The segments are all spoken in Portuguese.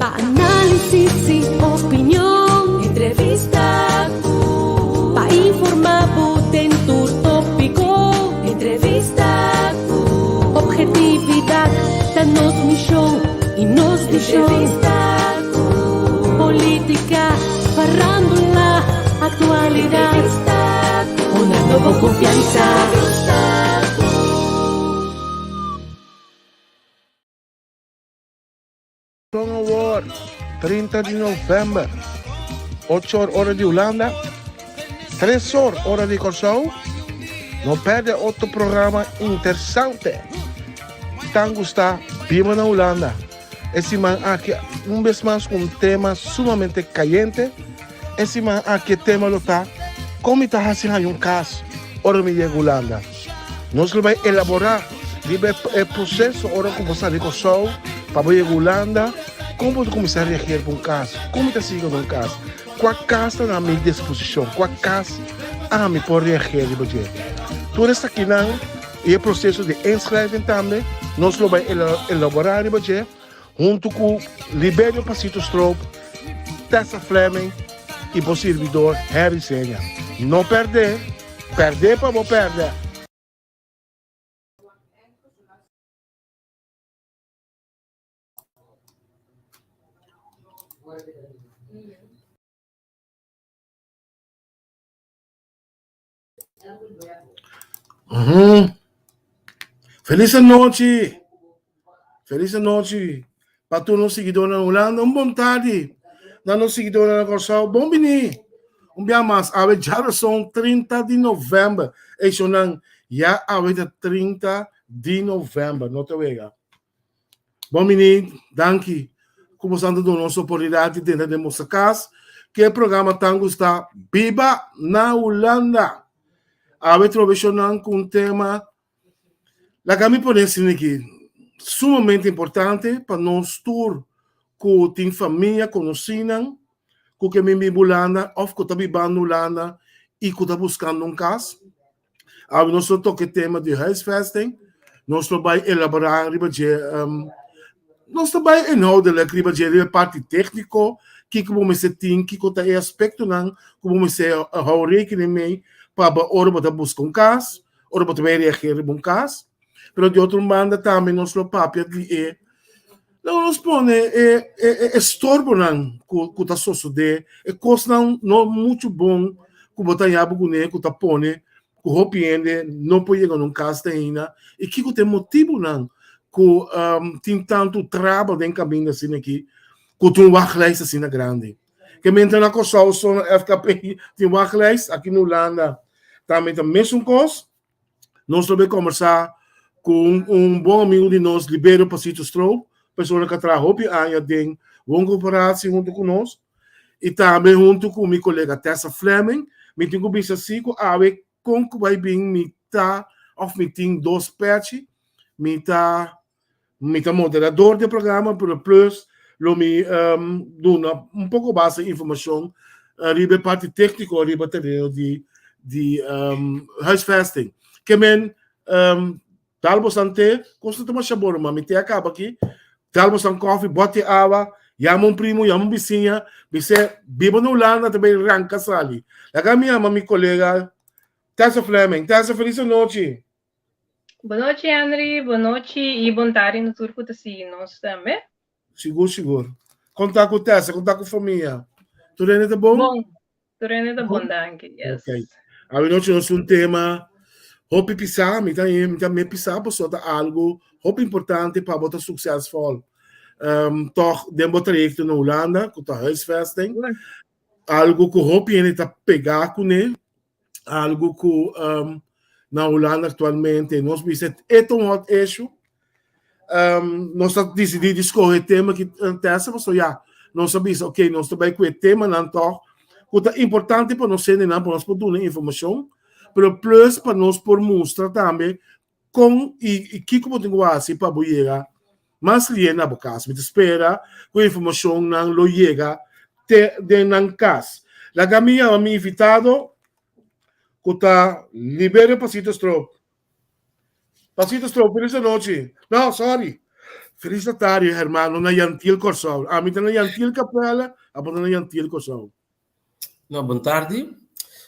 Análisis y opinión, entrevista pa informar en tu tópico, entrevista objetividad, danos mi show y nos di show, política, farándula, actualidad, una nueva confianza. Song Award, 30 de novembro, 8 horas de Holanda, 3 horas de Curaçao. Não perde outro programa interessante. Tango está viva na Holanda. Esse man aqui, vez mais com um tema sumamente caliente. Esse man aqui, tema lo tá, como está fazendo um caso, ora me chega Holanda. Nós vamos elaborar o processo, ora como está de Curaçao, para ir a Holanda, como começar a reagir para um caso, como está seguindo um caso, qual caso está à minha disposição, qual caso a mim pode reagir de budget. Tudo isso aqui não, e o processo de inscrevimento também, nós vamos elaborar de budget, junto com Libério Pasito Stroop, Tessa Fleming e o servidor Harry Senha. Não perder para não perder. Feliz noite para todos os seguidores na Holanda, bom tarde, para os seguidores na Curaçao, bom venir, dia mais, já são 30 de novembro, isso não, já é 30 de novembro, não te vega. Bom venir, danke, começando a nossa oportunidade de tentar demonstrar que o programa Tango está viva na Holanda. A retrovisão com um tema que me parece aqui sumamente importante para nós todos que tem família, conhecem, que me vive Holanda, ou que está vivendo Holanda e que está buscando um caso. A nós toca o tema de huisvesting, nós vamos elaborar nós também inhoudelijk a parte técnica, que vamos ter, que é aspecto não, que vamos hou rekening mee para ora para buscar um caso, ora para também reagir em um caso. Pero de outra banda também nós lo papia de não nos põe estorbo não que está suceder, coisa não muito bom que botar em algo né que está põe que arrepende não pode chegar num caso ainda e que tem motivo não que tem tanto trabalho dentro caminho assim aqui que tem wachtlijst assim na grande que mentre na Curaçao só na FKP tem wachtlijst aqui na Holanda também tem mesmo coisa nós vamos conversar com bom amigo de nós, Libério Pasito Stroop, pessoa que trabalha em uma cooperação junto conosco, e também junto com meu colega Tessa Fleming, me tenho que assim, com que vai vir, me tá, ou me tem dois pets, me tá moderador do programa, pero plus, me dá pouco base de informação, riba parte técnica, riba terreno de huisvesting. Que men, talvez ante, custa tomar sabor, mas me acaba aqui. Talvez um coffee, bote água, chama um primo, chama um vizinha, você vive na Holanda, também arranca sali. Lá minha minha colega, Tessa Fleming. Tessa, feliz noite. Boa noite, Henry. Boa noite e bom tarde no turco da nós também. Seguro. Contar com Tessa, contar com a família. Tudo bem, tá bom? Bom, tudo bem, tá bom, danke. Yes. Ok. A noite nós um tema hope pisar, me pisar para algo hope importante para botar succesvol. Toch den trajecto na Holanda, com a huisvesting, algo que hope ele está pegar com ele, algo que na Holanda atualmente nós vemos é um hot issue. Nós decidimos escolher o tema que interessa, mas já nós sabemos, ok, nós também com o tema não toch, que é importante para nós ser para nós poder informação. Pero plus para nós por mostrar também com e que como tem assim para chegar mais linha na boca, me espera com informação não lo chega de nan cas. La minha me invitado que tá Libério Pasito Stroop. Pasito Stroop, feliz noite. Não, sorry. Feliz tarde, hermano, na Yantil Corsol. A mim tá na Yantil Capela, a bom na Yantil Corsol. Não, boa tarde.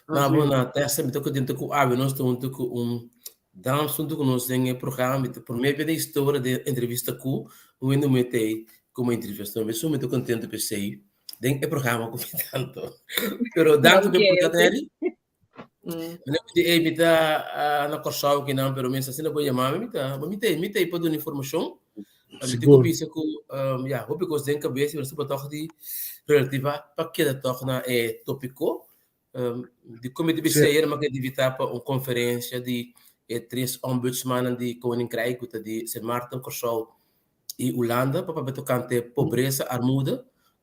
Na Assim. boa terça, me toca dentro com a nós estamos com damos junto com nós em programa, por meio da história de entrevista com o Endo Metei como entrevista. Eu sou muito contente por ser den programa com tanto. Pero danke bem por estar aí. Não podia evitar na Corsol que não, pero mesmo assim não vou chamar, me tá para dar informação. Seguro. Bisa ku hoop ik ons denken bezig met super toch die relativa pakket toch na tópico de comité bestuur maar que divita para uma conferência de três ombudsmannen de Koninkrijk de Sint Maarten, Curaçao e Holanda para betocante pobreza, armoede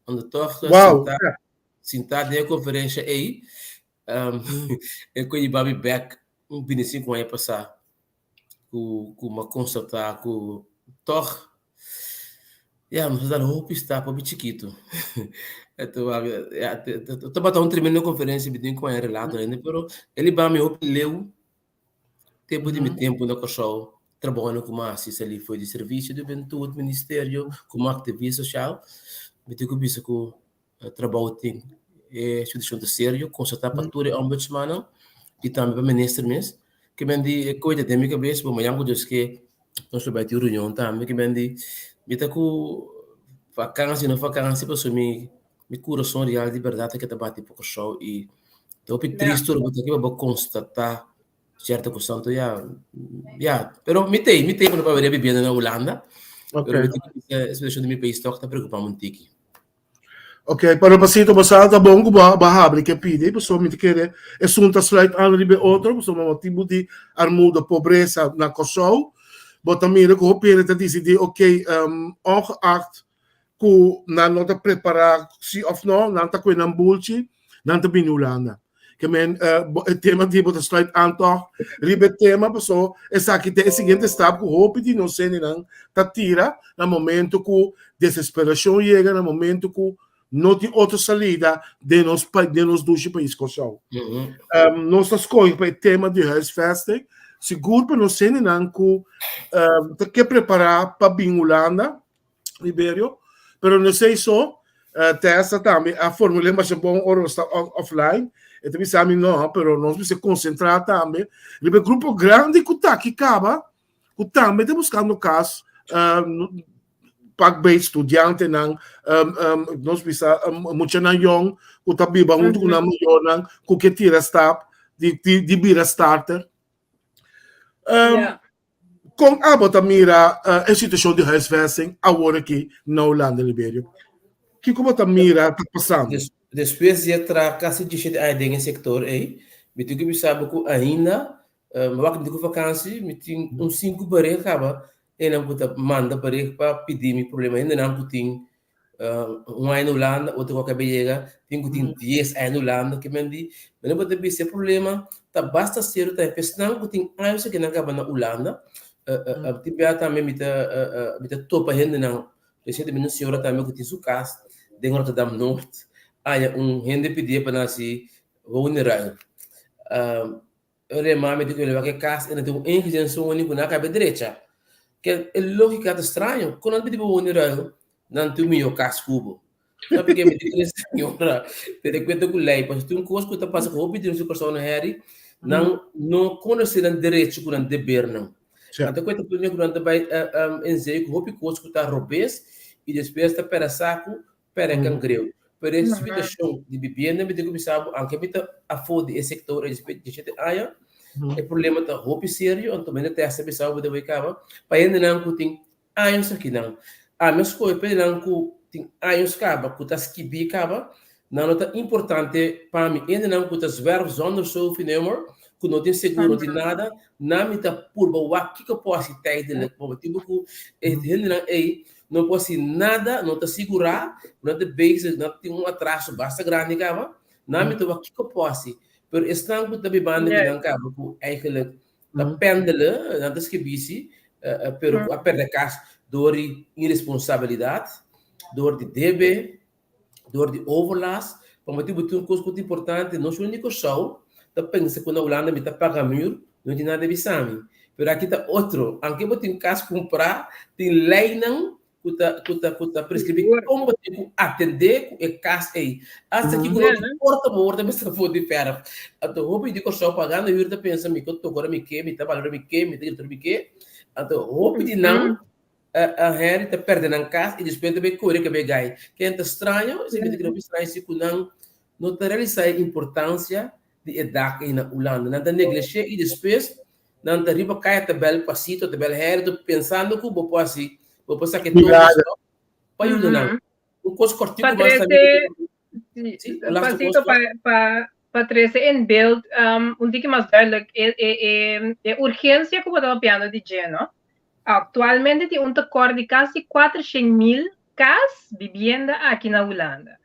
onde toch sentar de conferência aí eu conheci Babi Beck binnen 5 anos passar com uma consulta com toch mas dar roupa está para o chiquito. Estou batendo tremendo conferência bidim com ele relato ainda, pero ele vai me roupa leu tempo de meu tempo na Curaçao trabalhando como assistente ali foi de serviço de juventude ministério como ativista social, me digo isso com trabalho tem instituição de sério consultar para tudo ombudsman e também para ministro mesmo que vem de coisa de minha cabeça bom amanhã eu que nós vai ter reunião também que vem de Mita ku vacância não vacância para assumir me coração real de verdade que tá bate pouco show e tô triste tudo porque eu vou constatar certa questão to pero mitei quando para ver vivendo na Holanda pero a situação do meu país tá preocupando muito aqui. Ok, para pasito basada bom bahabre que pide, pessoa me querer é sunta slide aan ribe outro, pessoa motivo de armoede, pobreza na Curaçao. Bota mira que o pere te dice ok, ongeacht que não está preparado se of não, não está com um bulchi, não está bem Holanda. Que men o tema de bota slide aantoch, ribe tema pessoa, essa aqui tem o seguinte step que o de não sei não, tá tira no momento que desesperação chega, no momento que não tem outra salida de nos dois países Curaçao. Nós escolhemos para o tema de huisvesting. Seguro para nós serem que preparar para vir Holanda, Libério, mas não sei só, testa também, a fórmula é mais bom, ou está offline, e também sabe não, mas nós precisamos concentrar também, o grupo grande que está aqui, que também está buscando caso, para estudante, nós precisamos, muito na young, que está viva, muito com a mulher, que tira start, de vira starter, com a bota mira a situação de huisvesting agora aqui na Holanda, Libério. Que como a mira está passando? Depois de entrar quase de gente aí dentro do sector aí, me digo que sabe que ainda, mas que digo vacância, me tem 5 para acaba, e não puta manda para pedir meu problema ainda não putin ano na Holanda, outro qualquer beleza, tem 10 anos na Holanda, que me diz, mas não pode ser problema. Tá basta ser tá pensando que tem anos que não acaba na Holanda tipo também me tá topa rende não recentemente senhora também que tem sua casa de Rotterdam Norte aí rende pedir para nasi vulnerável ele mame de que ele vai que casa ele tem indigência única na cabeça direita que é lógica estranho quando ele pedir vulnerável não tem meu casa cubo sabe que me diz senhora te cuento com lei mas tu coisa que tá passando com o pedido de pessoa na Harry não conhecer o direito com o dever não até quando tu quando vai enzer com o pico que tá robês e depois tá para saco para cangreu por essa situação de vivenda me digo sabe anche bita a fode esse sector de gente aia é problema tá roupa sério então também até essa pessoa vai cava para ainda não que tem anos aqui não a minha escolha para não que tem anos cava que tá skibi cava não é importante para mim ainda não que os verbos zonder so fenômeno que não tem seguro não tem nada não me tá por boa que eu posso ter de tipo que ainda não posso nada não tá segurar não tem base não tem atraso basta grande cava não me tá o que eu posso pero estão que também banda que não cava que eigenlijk tá pendele não tá esqueci pero a perder caso door irresponsabilidade door de debe door de overlast para motivo de coisa muito importante não é único só tá pensa que na Holanda me tá paga mil não tem nada de exame pero aqui tá outro anche você tem caso comprar tem lei não kuta prescrever como tipo atender com o caso aí. Hasta que quando porta morta mas for de ferro. Então roupa de corção pagando e urta pensa me que eu tô agora me que me tá valendo me que me tem me que. Então roupa de não a Harry tá perdendo em casa e depois também corre que vai gai. Que é estranho, se me que não estranho se não te realiza a importância de idade aí na Holanda. Não te negligencia e depois não te riba cai a tabela passito, a tabela Harry pensando que vou assim vou pensar que todo para ajudar não. Um coisa cortinho mais também. Pasito para trazer em beeld dica mais duidelijk é urgência como estava falando de geno. Atualmente tem tecor de quase 400.000 casas vivienda aqui na Holanda.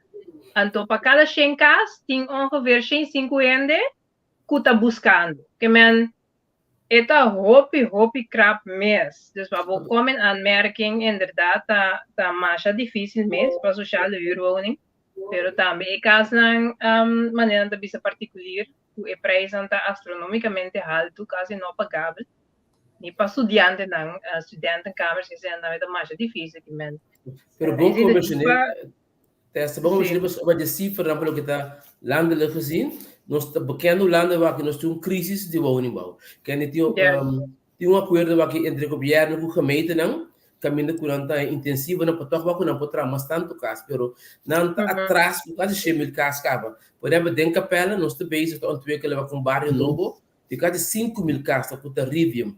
Então, para cada 100 casas, tem ongeveer 150 que está buscando. Que men Eta hopi krap mes. Dus wat we komen aanmerking inderdaad dat mais difícil mes para sociale huurwoning. Pero também caso ng maneira de bisa particular, o preço está astronomicamente alto, quase não pagável. Nem para estudante não, estudante em câmaras que são também mais difícil que men. Pero bom como mencionei, essa bom mencionei sobre a cifra pelo que está landelijk gezien. Nós estamos bekend landen waar nós temos crisis de woningbouw. Tem acordo entre o governo e a gemeente não, caminho curante intensivo não pode tocar não pode tramas tanto caso, pero não atrás quase 100.000 casos acaba. Por exemplo, dentro da capela nós também estamos com um bairro novo, de quase 5.000 casos com terrível.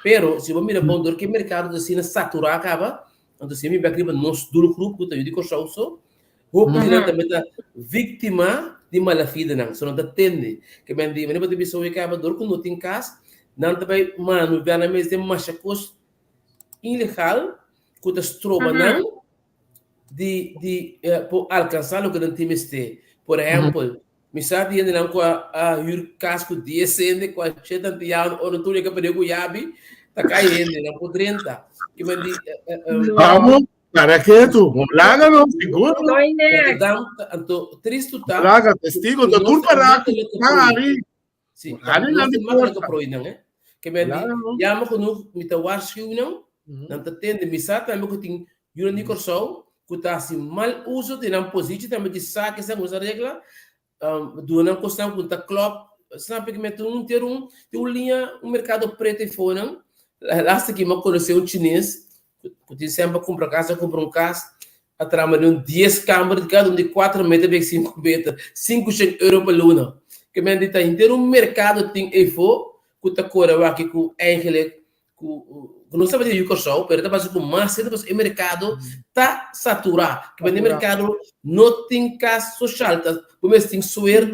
Pero se você mirar bom que o mercado assim saturado acaba, então se me bakriba nós do grupo que eu digo só roupa também está vítima de malafide não, só não está tende. Que bem de, mas não pode pessoa que acaba dor com não tem casa, não também mano, vê na mesa de machacos ilegal, que está estroba não de por alcançar o que não tem este. Por exemplo, me sabe ainda não com a casco 10 cende com a cheta de ano ou não tudo que perdeu o yabi, tá caindo não por 30. Que bem de vamos para que tu? Laga não, seguro. Então, triste tá. Laga, testigo, do tur para ali. Sim, ali não tem mais que proína, né? Que bem, já me conosco, me tá warski não, não tá tendo missa também que tem yura de corção, que tá assim mal uso de não posite também de saque essa coisa regra, do não costuma com tá club, sabe que me ter linha mercado preto e fora, lá que me conheceu chinês. Eu sempre compro casa, compro casa, a trama de 10 câmaras, de cada de 4 metros, 5 metros, 500 euros por luna. Que me diz, inteiro mercado tem efo, que está correndo aqui com eigenlijk, que não sabe de corção, mas está fazendo com massa, o mercado está saturado. Que me diz, mercado não tem casa social, mas tem sorte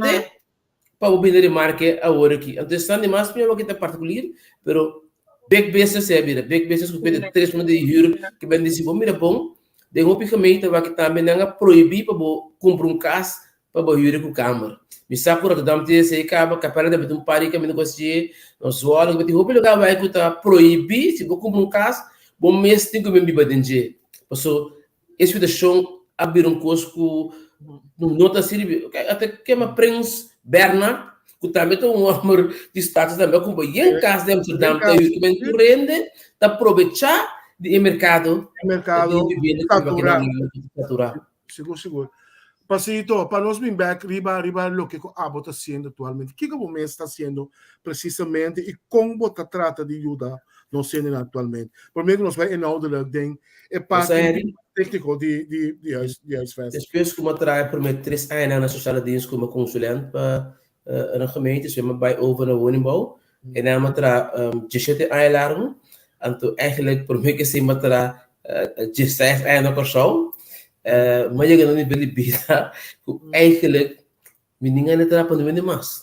para o bem de marca agora aqui. Então, está de mais, para que particular, pero big business é vida, big business que pede 3 minutos de juro, que bem disse, bom, mira bom, de roupa que me vai que também não proibir para comprar casa para juro com câmara. Me sabe por que dá se acaba capela de um pari que me negocie, nós olha que roupa lugar vai que tá proibir se vou comprar casa, bom mês tem que me bibadenje. Passou esse de chão abrir curso não tá servindo, até que uma Prince Bernard que também tem amor de status também como em casa de Amsterdam tem que rende para aproveitar do mercado saturado. Seguro. Pasito, para nós vir back riba lo que a está haciendo atualmente. Que o momento está haciendo precisamente e como está trata de ajudar nós sendo atualmente. Por meio que nós vai inhoudelijk ding é parte técnico de huisvesting. Depois como trabalho por 3 anos na sociale dienst como consulent para een gemeente, ze hebben bij over een woningbouw. En dan moet er G7 aanlagen. En toen eigenlijk probeer ik ze met er G6 aan of zo. Maar je kan niet willen bieden. Eigenlijk, we niet gaan het rapen met mas.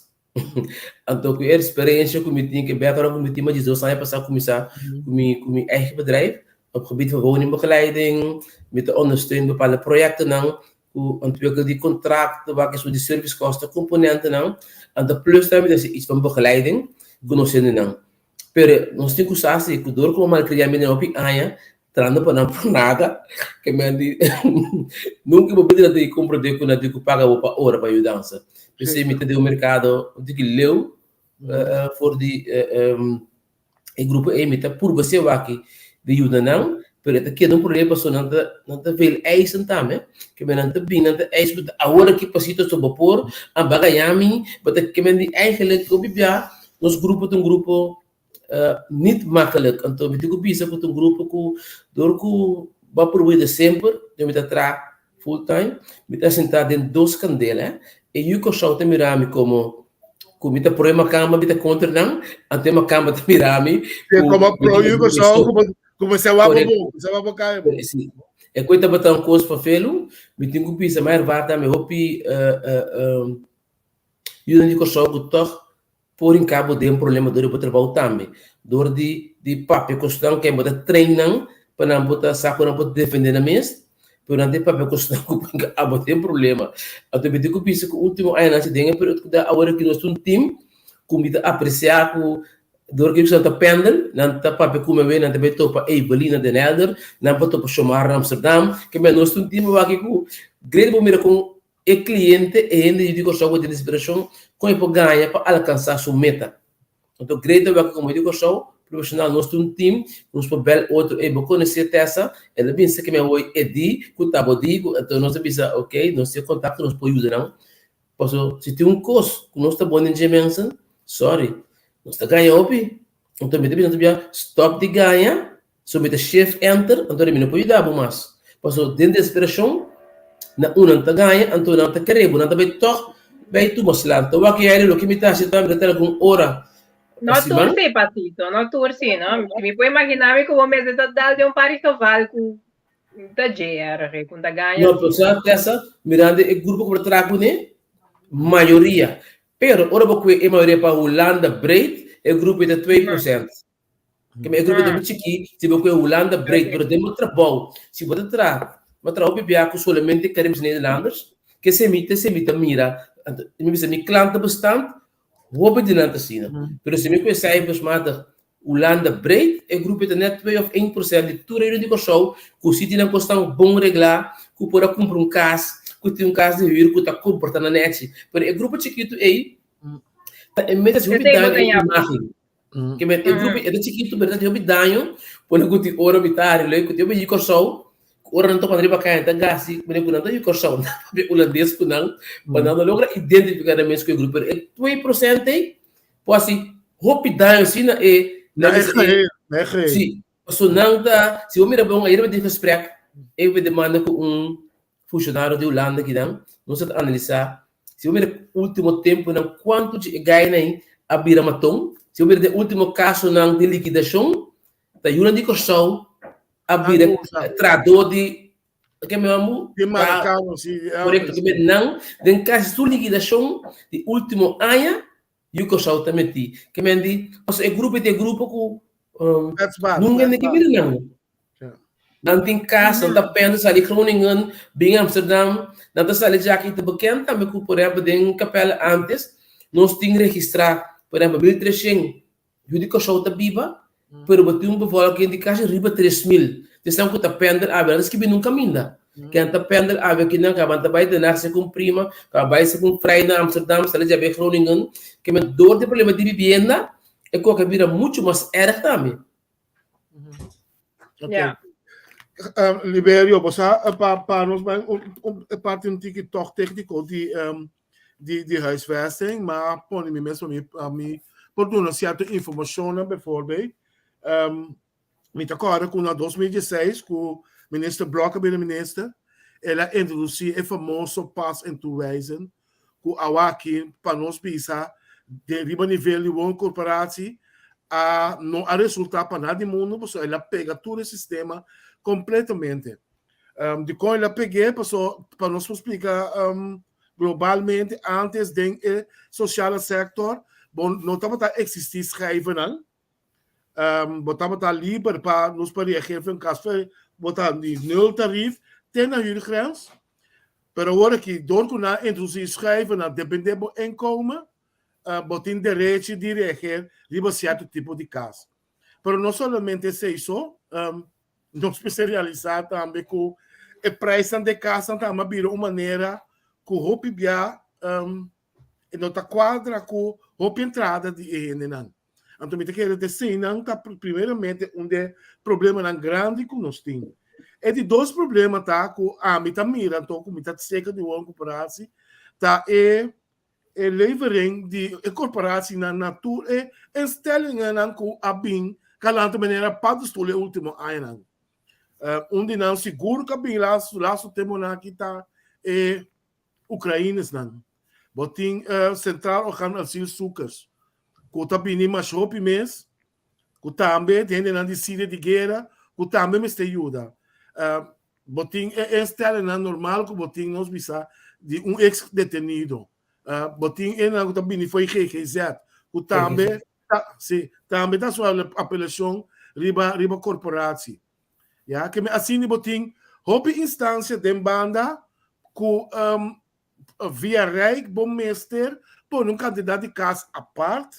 En toen ik experiência com me tinha que beter com me tinha de zo sair passar com me eigen bedrijf op het gebied van woningbegeleiding, met de ondersteuning bepaalde projecten dan. Ontwikkelen die contracten, waar is de servicekosten, componenten nou. En de plus daarmee is iets van begeleiding, kunnen nou. Maar nog steeds kusaas, ik door kom maar creëren met een opie aan je, trando para nada, que me di nunca vou pedir de compra de quando eu paga o para hora para ajudança. Pensei me ter o mercado, de que leu for de grupo emita por você aqui de ajuda não. Pero aqui é um problema passou não tá veel eisen também, que men não tá bem, não tá eisen, agora que passito sobre vapor, a bagayami, but que men die eigenlijk op bibia, nos grupo niet makkelijk. Então, me digo bisa com grupo que door que vai por de sempre, eu me tá full time, me tá sentado em 2 candelas, e eu que só te mirami como mita problema cama, mita contra não, até uma cama te mirami. Como pro Hugo só como se va a cair. Sim. É coisa botar coisa para felo, me tenho que pensar mais vata, me hopi eu não digo só que toch por em cabo de problema do trabalho também. Dor de papel questão que é botar treinam para não botar saco não botar defender na mesa. Pero não tem papel questão que abo tem problema. Então me tenho que pensar que o último ano se denga pero que da agora que nós um time comida apreciar com door que está pendel, não tá papel como bem, não tá bem topa Evelina de Nelder, não pode topa chamar Amsterdam, que me nós um time aqui com grande bombeira com o cliente e ainda eu digo só de inspiração com ele ganha para alcançar sua meta. Então grande vai como eu digo só profissional nós um time, nós por bel outro e bom conhecer essa, ele bem se que me oi edi, que tá bodigo, então nós bisa, ok, nós se contato nós pode ajudar não. Posso se tem um curso, que nós tá bom em dimensão, sorry. Nós está ganhando opi, então me deve stop de ganha, sobre shift enter, então ele não pode dar mais. Passou dentro da inspiração, na uma está ganha, então não está querendo, não está bem toque, bem tu mostrar. Então aqui é o que me está se está me dando com hora. Não torce, Patito, não torce, não. Me pode imaginar que o homem está dando de paris cavalo com da GR, com da ganha. Não, pessoal, essa mirando o grupo que trago né, maioria. Pero ora porque a maioria para Holanda breed, o grupo é de 2%. Que o grupo é muito chique, se você Holanda breed, pero tem muito trabalho. Se você mas trabalho biaco solamente queremos Nederlanders, que se mita mira, me diz mi cliente bastante, rouba de nada assim. Pero se me conhece aí para Holanda breed, o grupo é de net 2 of 1% de tudo aí de show, que o sítio não custa um bom regular, que pode comprar caso que tem caso de vir que está comportando na net. Pero o grupo chiquito aí, é mesmo se houve dano em imagem. Que o grupo é chiquito, verdade, houve dano, quando eu tenho hora bitário, eu tenho bem de show, hora não estou para arriba cair, então gasi, mas eu não tenho show, não é holandês que não, mas não logra identificar a mesma que o grupo é 2% aí, pode ser houve dano assim, sim, se não dá, se eu mirar bom, aí eu vou esperar, eu vou demandar com funcionário de Holanda que não se analisar se eu ver o último tempo não quanto de ganha nem a biramatom se eu ver o último caso não de liquidação da Yuna de Corsol a bira trador de que me amo de marcado se correto que não de caso de liquidação de último ano e o Corsol também que me andi o grupo com nunca nem que vir não não tem casa, não está perto de Groningen, bem Amsterdam, não está saindo já aqui de bekend, também que por exemplo tem capela antes, nós temos que registrar, por exemplo, 1.300, eu digo que está viva, pero bateu bevol que indica riba 3.000, então que está perto, a verdade é que nunca minda, que está perto, a ver que não acaba de vai dar se com prima, acaba se com freio na Amsterdam, saindo já bem Groningen, que me dor de problema de vivenda, é que a vida muito mais erg também. Yeah. Liberio, para nos parte um TikTok técnico de huisvesting, maar pon me mesmo por uma certa informação, bijvoorbeeld, me acordo que em 2016, que o minister Blokker bij de minister, ela introduziu o famoso Pas em Toewijzen, que aqui para nós pensar de riba nível de uma corporação não há resultado para nada do mundo, porque ela pega todo o sistema completamente. De como ela peguei, para nós explicar globalmente, antes do social sector, não estava a existir schrijven, não estava livre para nos reagir em caso botar de nul tarief, tem na huurgrens, mas agora que door que na introduzir schrijven, depende do inkomen, botin direito de reagir em certo tipo de caso. Mas não somente isso, nós especializamos também com o preço de casa, também vira uma maneira que o PIBA não está quadra com a entrada de ENN. Então, me quero dizer, não está primeiramente problema não grande que nós temos. É de dois problemas, tá? Que a mim tá mira, então, com muita seca de uma corporação, tá? É levering de corporação na natura é instellingen não com a bem, calando maneira para o último ano. Onde não seguro que bem lá o tema aqui tá é Ucrânia não. Botin central organização sucas. Que também mais hope mês, que também tem na decide de guerra, que também me está ajuda. Botin é estar na normal que botin nós bisa de ex-detenido. Botin é na que também foi GGZ, que também também da sua apelação riba corporação. Ja, que assim botin hope instância de banda que via rei bom mestre por um candidato de casa à parte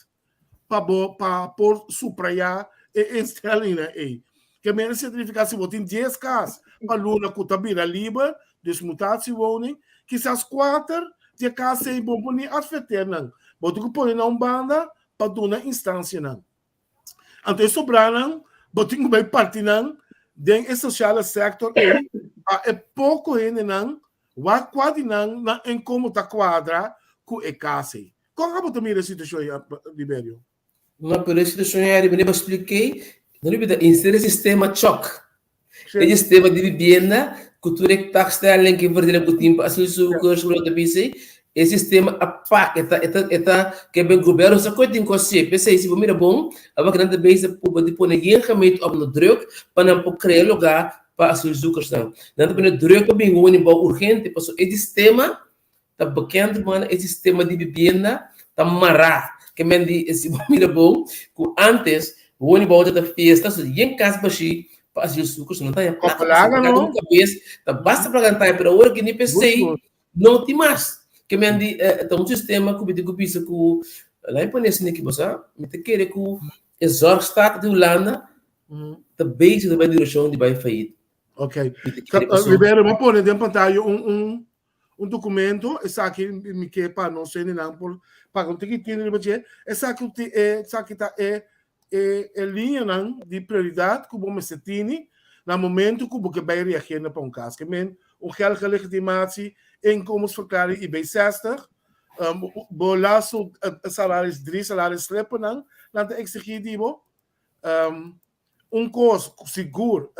para por supraiar e instralina aí. Que menos certificar se botin 10 casas para luna que tabira livre desmutação woning que se as 4 de casa em bom boni afetar não. Botin que põe na banda para dona instância não. Então sobrar não, botin que vai partir não den social sector é pouco ainda não wa quase não em como tá quadra com e casa. Como que você mira a situação aí, Libério? Não, por essa situação aí, eu expliquei, não é inserir sistema choque. É sistema de vivenda, cultura que está em que verdade o tempo, assim o curso do BC, esse sistema apaga, que bem governo só coisa tem que ser, pensei se mira bom, a máquina de base pode pôr ninguém realmente ao no drug para não criar lugar para as suas não. Não tem drug bem urgente, porque esse sistema tá pequeno, mano, esse sistema de vivenda tá marrado. Que men di esse mira bom, que antes o ônibus volta da festa, se em casa baixi, para as sucos não tem plaga não cabeça, tá basta para cantar para hora que nem pensei, não tem mais. Que men di tá um sistema que bidigo bisa que lá em Panessa que você, me te querer que é zorgstaat de Holanda, da base da direção de vai fair. Ok. Libera, vou pôr dentro da pantalla documento, essa aqui me quer para não ser não por para o que tem no budget, essa aqui tá é linha não de prioridade que vamos ter no momento que você vai reagir para um caso, que men o geld legitimatie inkomens verklaring IB60 bolaço salários 3 salários slepen não na executivo custo seguro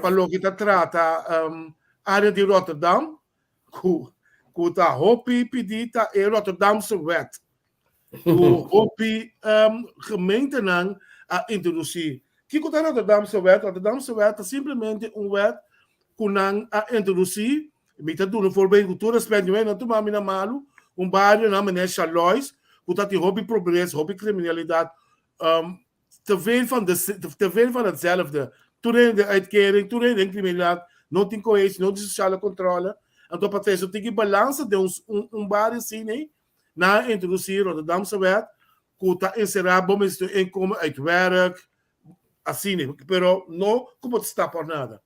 para o que trata área de Rotterdam que tá hopi pedita em Rotterdamse wet o hopi gemeente não a introduzir que está Rotterdamse wet é simplesmente wet que não a introduzir me tá dando for bem cultura espanhola não tu mamina malu bairro na maneira Charlois que tá tem hopi progresso hopi criminalidade te veel van hetzelfde toen de uitkering toen de criminaliteit não tem coesão não tem sociale controle então para ter tem que balança de bairro assim na introduzir Rotterdamse wet que está encerrado bom em como uit werk assim pero não como está por nada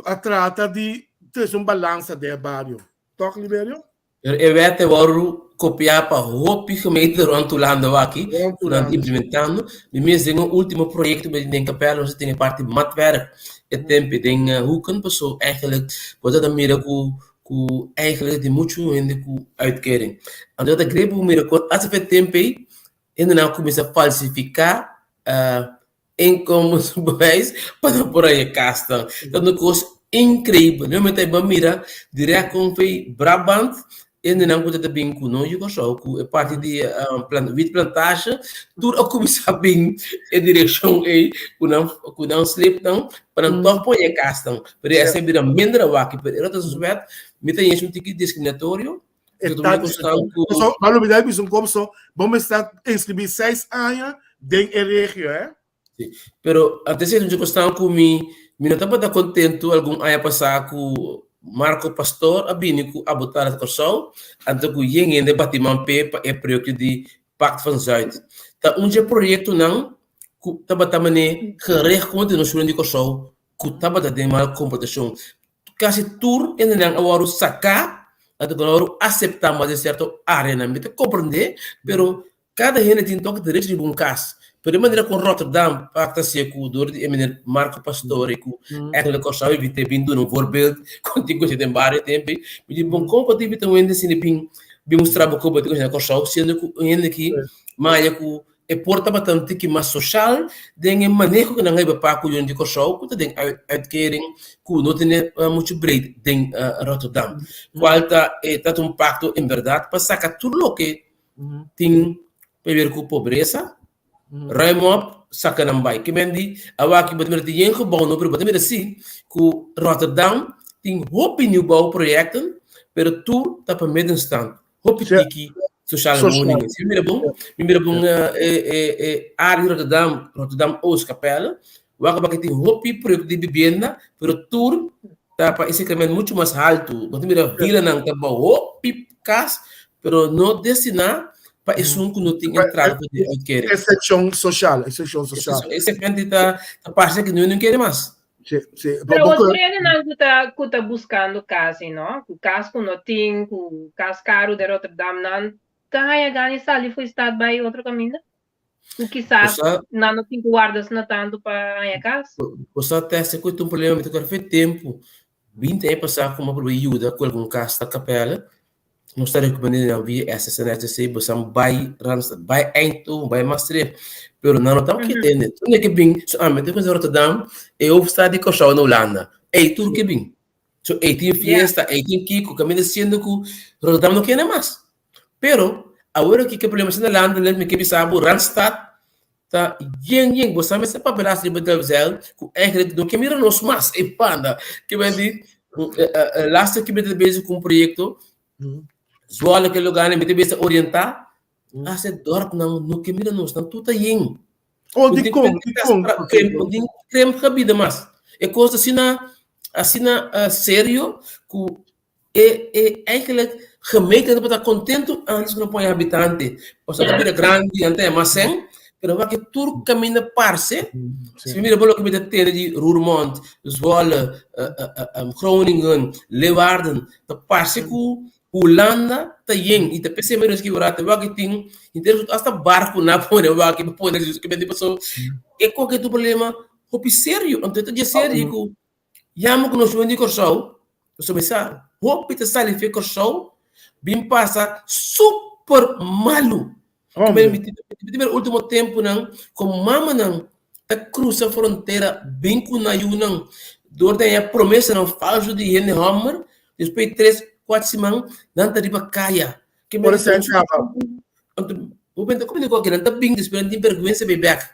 a trata de ter balança de bairro toch Libério Eu até agora copiar para o gemeente durante o ano aqui, durante implementando. Mesmo o último projeto que tem capela, nós temos parte de matwerk. É tempo tem hoe kan persoon eigenlijk, wat dat meer que eigenlijk de muito ainda com uitkering. Então dat greep meer com as het tempo ainda não começa a falsificar incomes bewijs para por aí casta. Dat é uma coisa incrível. Não me tem mira direto com Brabant. Ainda não pode ter bem com nós, que é parte de wheat plantagem, tudo a começar bem em direção aí, que não sleep não, para não tocar a casta, para essa vira mendra waki, para ela tas wet, me tem um tipo discriminatório. Mas me dá isso como só, vamos estar inscrever 6 anos em região, é? Sim. Pero até se não gostam com me não estava contente algum ano passar com Marco Pastor abiniku abotar a corção anto que yeng de batiman pe é projeto de Pacto van Zuid. Tá projeto não que tava também gerecht conta no sul de corção que tava de mal comportação. Quase tur ainda não agora sacar até agora aceitar mais de certo área na me compreender, pero cada renda tem toque de direito de um caso. Por maneira com Rotterdam, pacta se com o dor de eminente Marco Pastore, com aquele corsal e vite vindo no voorbeeld, contigo se tem vários tempos, me diz bom compatível também desse bem mostrar o como tem corsal, sendo que ainda que maia com e porta bastante que mais social, tem manejo que não é para com o de corsal, que tem adquirem que não tem muito breed tem Rotterdam. Qual tá um pacto em verdade para sacar tudo o que tem a ver com pobreza. Raimop sakanambay que mendi awaki batmer ti yen gebouw no pero batmer assim que Rotterdam tem hope new bouw projecten pero tu tá para middenstand hope tiki social woningen se mira bom área Rotterdam Oostkapelle waka baki tem hope project de vivienda pero tu tá para esse crescimento muito mais alto batmer vila nang tá bouw hope cas pero no destinar para isso que não tem entrada de adquirir. Exceção social. Esse evento está parte que não quer mais. Sim. Pero o treino não está buscando casa, não? O caso que não tem, o caso caro de Rotterdam, não está ganhando sali foi estado by outro caminho. O que sabe, não tem guardas não tanto para a casa. Você até se cuida um problema, mas agora faz tempo. 20 anos passar com uma ajuda com algum caso da capela. Nós estamos recomendando a via SSNSC, você vai Randstad, vai Eindhoven, vai Maastricht, pero não estamos aqui dentro. Tudo é que vem, somente com Rotterdam, eu estou de coxão na Holanda. Tudo que vem. So, tem fiesta, tem Kiko, caminho sendo que Rotterdam não quer mais. Pero, agora que o problema na Holanda, me que sabe, Randstad, tá, yen, você me sepa pedaço de Betelgeuse, que eigenlijk não quer mirar nos mais, panda, que vai dizer, laatste que me bezig com um projeto, Zoala que lugar nem me bisa orientar, se dorp não que mira nós, não tudo aí. De creme cabida mas é coisa assim na sério que eigenlijk gemeente para estar contento antes que não põe habitante. Pois a cabida grande até mas sem, pero vai que tudo caminha parse. Se mira bolo que me tem de Roermond, Zwolle, Groningen, Leeuwarden, da parse que Holanda tem e depois se menos que o rato vai que tem inteiro hasta barco na põe vai que põe que bem pessoa é qualquer problema hopi sério então é sério que yamo que nós vamos de corsau você pensa hopi te sale fe corsau bem passa super malo no último tempo não com mama não a cruza fronteira bem com na não dor tem a promessa não falso de Henry Hammer depois 3-4 semanas, não está de bacaia. Que por exemplo, o bem como digo que não está bem desesperado de vergonha se back.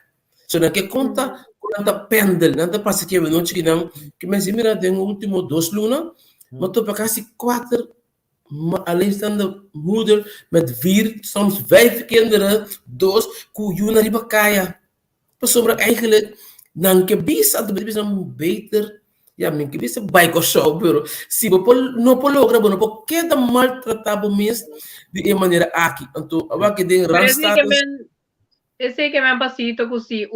So não que conta, não está pendel, não está passa que não te que mas mira tem o último 2 lunas, mas tô para quase 4 além estando moeder met 4, soms 5 kinderen, 2 que uma de bacaia. Para sobra eigenlijk não que bisa de bisa beter. Me que bisa baik show, pero se não pode lograr, não pode queda maltratado mesmo de maneira aqui. Então, agora que tem Randstad. Esse que me pasito que se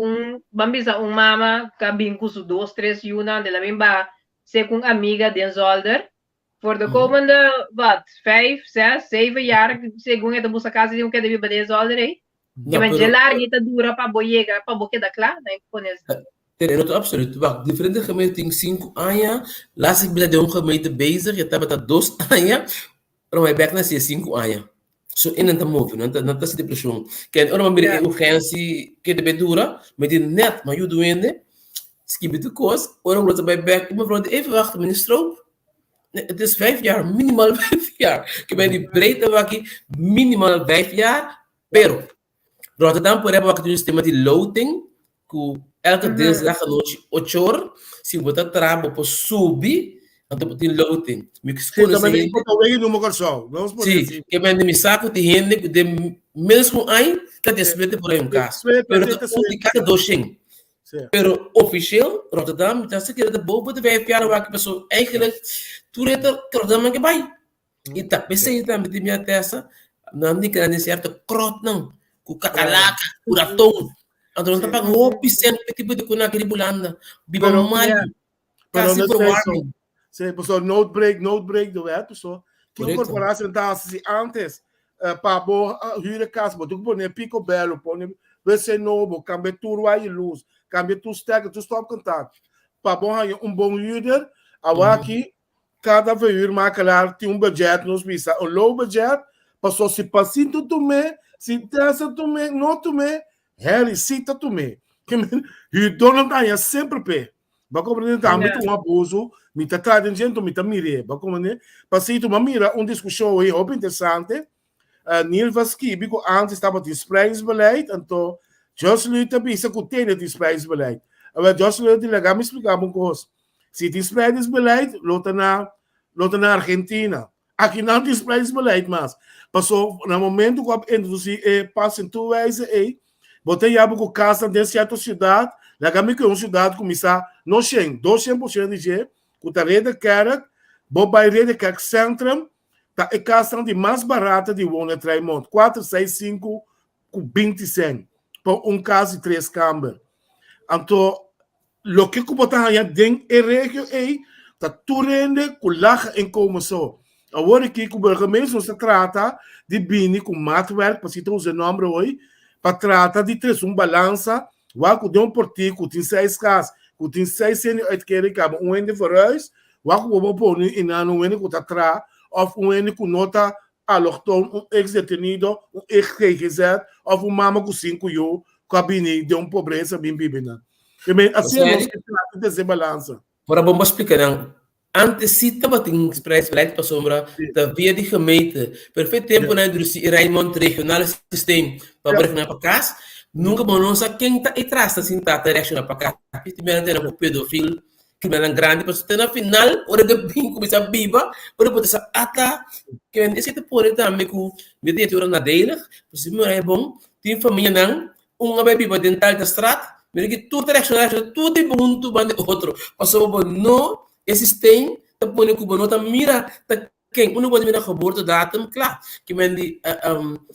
bambisa mama cabin com 2, 3 yuna de la mesma se com amiga de Zolder voor de komende 5, 6, 7 jaar segundo a busca casa de que deve bater Zolder aí. Que mas gelar que tá dura para boiega, para boque da clá, né? Terreno absoluut. Wacht, diferente gemeenten tem 5 anos. Laat ik bij de gemeente bezig. Je hebt 2 anos. Maar mijn back na 5 anos. So in een te move. Não está se depressão. Que ora maar urgência que deve dura. Mas die net, maar je doende. Skip de koers. Ora wordt bij back. Ik mevrouw even wachten, meneer Stroop. Het is 5 jaar, minimaal 5 jaar. Ik ben die breedte wakkie, minimaal 5 jaar. Pero Rotterdam por exemplo wakkie een sistema die loting. Elke dinsdag à noite, 8 horas, se botar trabalho para subir, então tem loting. Sim, também tem no Mocorsol. Sim, que vem de saco de gente, de mesmo aí, que despeita por aí um caso. Pero de cada 200. Pero oficial, Rotterdam, está se querendo bobo de 5 jaar, waar ik pessoa eigenlijk, tudo é Rotterdam que vai. E tá, pensei também de minha testa, não me querendo certo, crot não, com cacalaca, curatão. Então não está pagando o piscina tipo de cuna aquele bulanda, biba mal, quase por warning. Sim, pessoal, note break, do é pessoal. Que a corporação está assim antes, para huur casa, mas tu põe picobello, põe você novo, cambia tudo aí luz, cambia tu stekker, tu stop contato. Para bom bom huurder, aqui cada vez mais claro tem budget nos visa, o low budget, passou se passinto tomé, se dessa tomé, não tomé, recita tomé. Que o dono tá sempre pé. Ba compreender também um abuso, me tá trazendo gente, me tá mire, ba compreender? Passito uma mira discussão aí, muito interessante. Neil Vasky, bico antes estava de spreidingsbeleid, então Jocelyn também isso que tem de spreidingsbeleid. Agora Jocelyn de legal me explicar uma coisa. Se de spreidingsbeleid, lota na Argentina. Aqui não tem spreidingsbeleid, mas passou no momento que introduzir passa em duas vezes aí, botei a com casa de certa cidade, legal me que uma cidade começar não tem 200% de gente, com a rede Kerk, boba rede Kerk Centrum. Tá, é casa de mais barata de Wona Traimont, 465 com 20 cent, por casa de 3 câmeras. Então, o que eu botar aí dentro é regio aí, tá tudo com lacha em como só. Agora que o burgemeester se trata de bini com maatwerk, para citar o nome hoje, para tratar de ter balança, o de portico, tem 6 casas, tem 6 cent uitkering, um ende vooruit, o vou pôr em ano ende que está atrás, of único nota allochtone, ex-detenido, ex-GGZ, of mama com 5 anos, cabine de pobreza bem bibina. Assim é que trata de balança. Para bom explicar, não. Antes se estava tem express para sombra da via de gemeente, perfeito tempo na indústria Raymond regional sistema para brincar para casa, nunca bom sabe quem está atrás assim tá direcional para cá. Primeiro tem um pedofilo que é grande, mas na final, hora que bem começa a biba, hora pode ser ata, que esse te pode também com mediatura na dela, se não é bom, tem família não, uma biba dental da estrada, mas que tudo direcional, tudo é bom, tudo bande outro, passou bom, não, esse tem, tá põe com bom, tá mira, tá quem, não pode mirar a bordo datum, claro, que mendi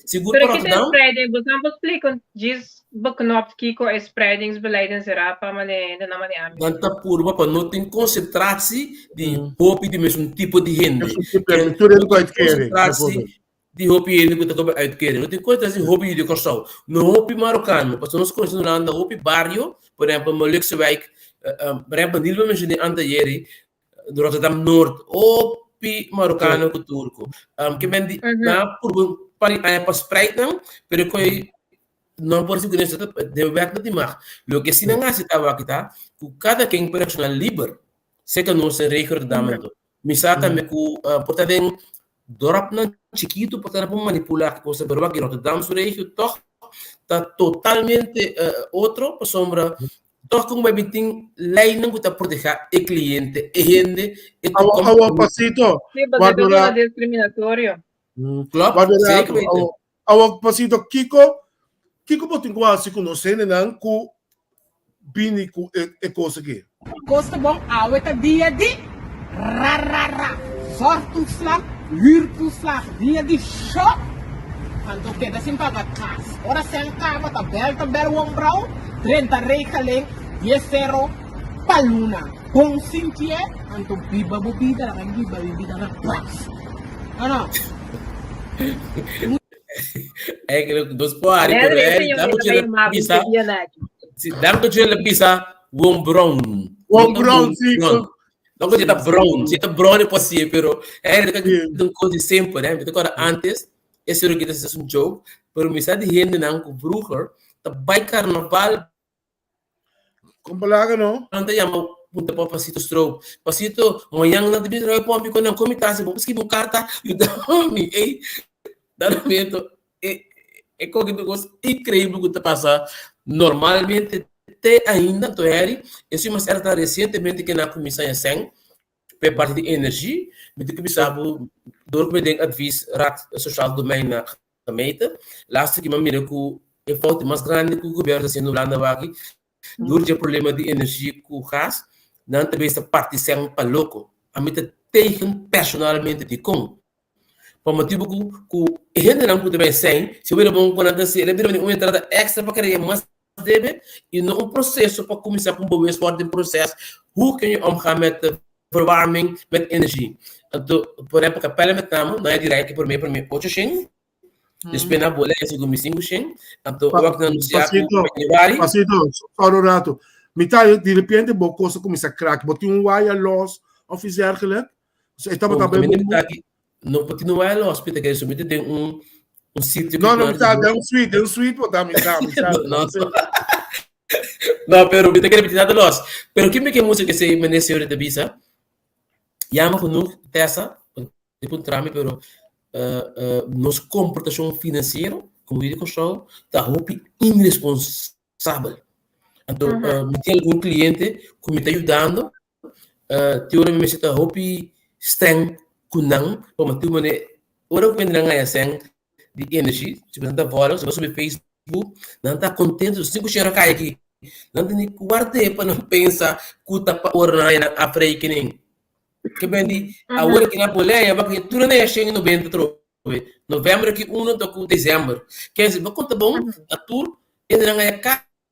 seguro para Rotterdam. Spreading, você não explica, diz beknopt Kiko é spreadingsbeleid in Serapa, maar de naam de AMI. Dan ta purba para não ter concentratie de hoop de mesmo tipo de renda. Concentratie de hoop de que está uitkering. Não tem concentratie de hoop de construção. No hoop marocano, porque nós consideramos na hoop barrio, por exemplo, Molukseewijk, por exemplo, niet mentionei anterior, de Rotterdam Noord, hoop marocano com turco. Que men di na purba para spreiden, pero que não por isso que nós devemos ver de mar. O que se não há se estava aqui tá, que cada quem personal livre, se que não se recordamento. Misata me que portanto dorap na chiquito portanto para manipular que coisa berba que Rotterdam sobre isso toch tá totalmente outro para sombra. Toch como vai biting lei não está proteger o cliente, e gente e ao pasito. Guarda discriminatório. Claro. Ao pasito Kiko botin quase conhecendo não com bini com é coisa aqui. Costa bom, aweta dia de rarara, sortoeslag, huurtoeslag, dia de show. Quando queda assim paga casa. Ora sem cava, tabel wong brown, 30 rekening, 10 paluna. Com Cynthia, anto biba bobida, kan biba na plus. Ano? É que dos poares, dá para tirar pizza. Dá para tirar pizza, Wong brown, sim. Não que está brown, se está brown é possível, pero é que não coisa sempre, né? Agora antes, esse era que é um jogo, pero me sabe de gente não com bruxer, tá vai carnaval. Como lá não? Não te chama punta para pasito stroke, pasito, amanhã não te vai pôr um não come tá, se vou escrever carta, e dá me, Dalamento é coisa incrível que está passando. Normalmente, até ainda, isso é uma certa recentemente que na comissão é 100, por parte de energia, mas que sabe, do que tem adviso social do meio na cameta, lá que me mira que é falta mais grande que o governo está sendo lá na vaga, durante o problema de energia com o gás, não também essa parte de 100 para louco, a mim tem personalmente de como. Por motivo que gente não pode bem sem, se eu bom quando dançar, ele vira uma entrada extra para criar mais deve e não um processo para começar com um esporte de processo. Hoe kun je omgaan met de verwarming, met energie? Então, por exemplo, capela met name, não é direto para mim 800, Depois na bola, esse como 5%. Então, Pa- eu que anunciar que Pasito, Januário, Pasito, só um rato. Me tá, de repente, boa coisa começa a crack. Botei wire loss oficial gelijk. Você estava como também também bom. está aqui, não pode não é lá, hospital que ele submete tem um sítio que Não, não, me nós tá, deu um sweet, botar, me tá. não, não, pero me tem que repetir nada loss. Pero que me que música que se menece de visa, llama com no tessa, tipo um trame, pero nos comportação financeiro, como ele control, tá roupa irresponsável. Então, me tem algum cliente que me está ajudando, teoria me está roupa streng kunang, como tu mane, ora que não é assim de energia, se você está fora, se você vê Facebook, não está contente, se você chega cai aqui, não tem nem guarda para não pensar que tá para ora na afrei que nem que bem de a hora que na boleia, porque tu não é cheio no vento trove, novembro que 1 to dezembro, quer dizer, vai conta bom, a tour, ele não é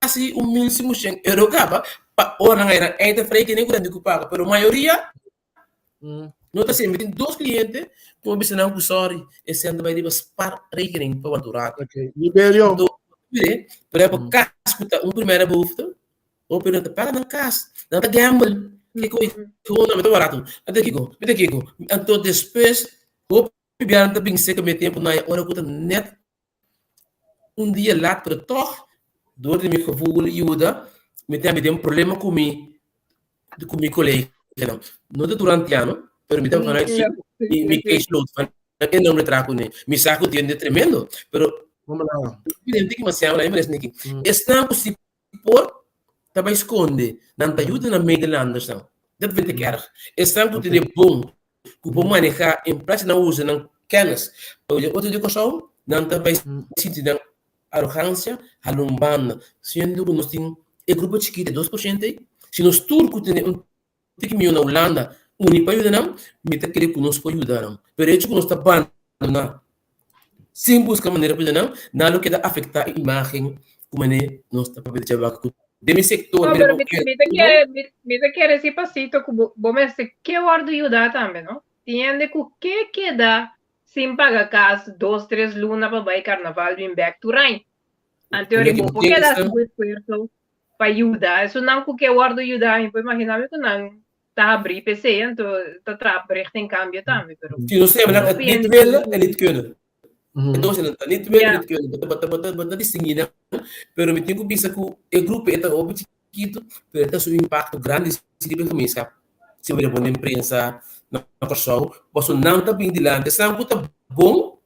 quase 1.500 € capa, para ora na era, ainda frei que nem grande que paga, pero a maioria não está sempre, tem dois clientes, como você não que sorry, esse ano vai de spar rekening para aturar. Ok, Liberio. Então, por exemplo, casco tá primeira bufta, ou pergunta, para não casco, não tá gamble, que não me tá barato, até que então depois, o pibiano tá bem seca, meu tempo na hora que tá net, dia lá para toch, dor de mim que vou ajuda, me tem um problema com meu colega, não durante ano, pero me tem falando assim, e me queixo load, que não me trago nem, me saco de tremendo, pero Vamos lá. evidente que você habla, mas aqui, estão se por também esconde, não te ajuda na meio de landas não, dat vind ik erg. Estão que te bom, que bom manejar em plaats não usa não kennis, outro dia que só não também sinto não arrogância, halumbana, sendo que nós temos grupo chiquito de 2%, se nós turcos temos que me na Holanda, para ajudar não, me tá querendo que nós pode ajudar não, pero é que nós está bando na sem buscar maneira para não, nada que afetar a imagem como é nós está para ver que demi sector No, pero me te quiere esse pasito que vos me dice que guardo ayudar también, ¿no? Tiene que queda sin pagar cas 2-3 lunas para ir carnaval bien back to rain. Anterior vos porque queda su esfuerzo para ayudar, eso não que guardo ayudar, então imaginar que não tá abrir PC, então tá trabalhando em cambio também, pero se nós temos het niet willen en niet kunnen. Então, se não niet willen, niet kunnen, bota distinguir, né? Pero me tenho que pensar que o grupo é tão chiquito, pero tem um impacto grande se ele começa. Se eu vou na imprensa, na pessoa, posso não estar bem dilante, se não está bom,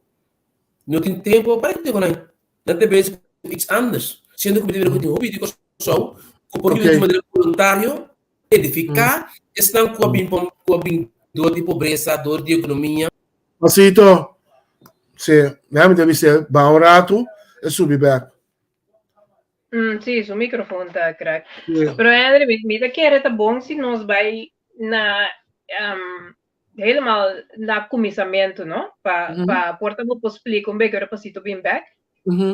não tem tempo para que não tem vez iets anders. Sendo que me tem hobby de pessoa, que por de maneira voluntária, edificar, se não com a dor de pobreza, dor de economia. Pasito, se me deve ser barato, é subir back. Sí, su micrófono está crack. Yeah. Pero André, me que era bom se nós vai na helemaal na comissamento, não? Para porta vou explicar bem agora pasito bem back.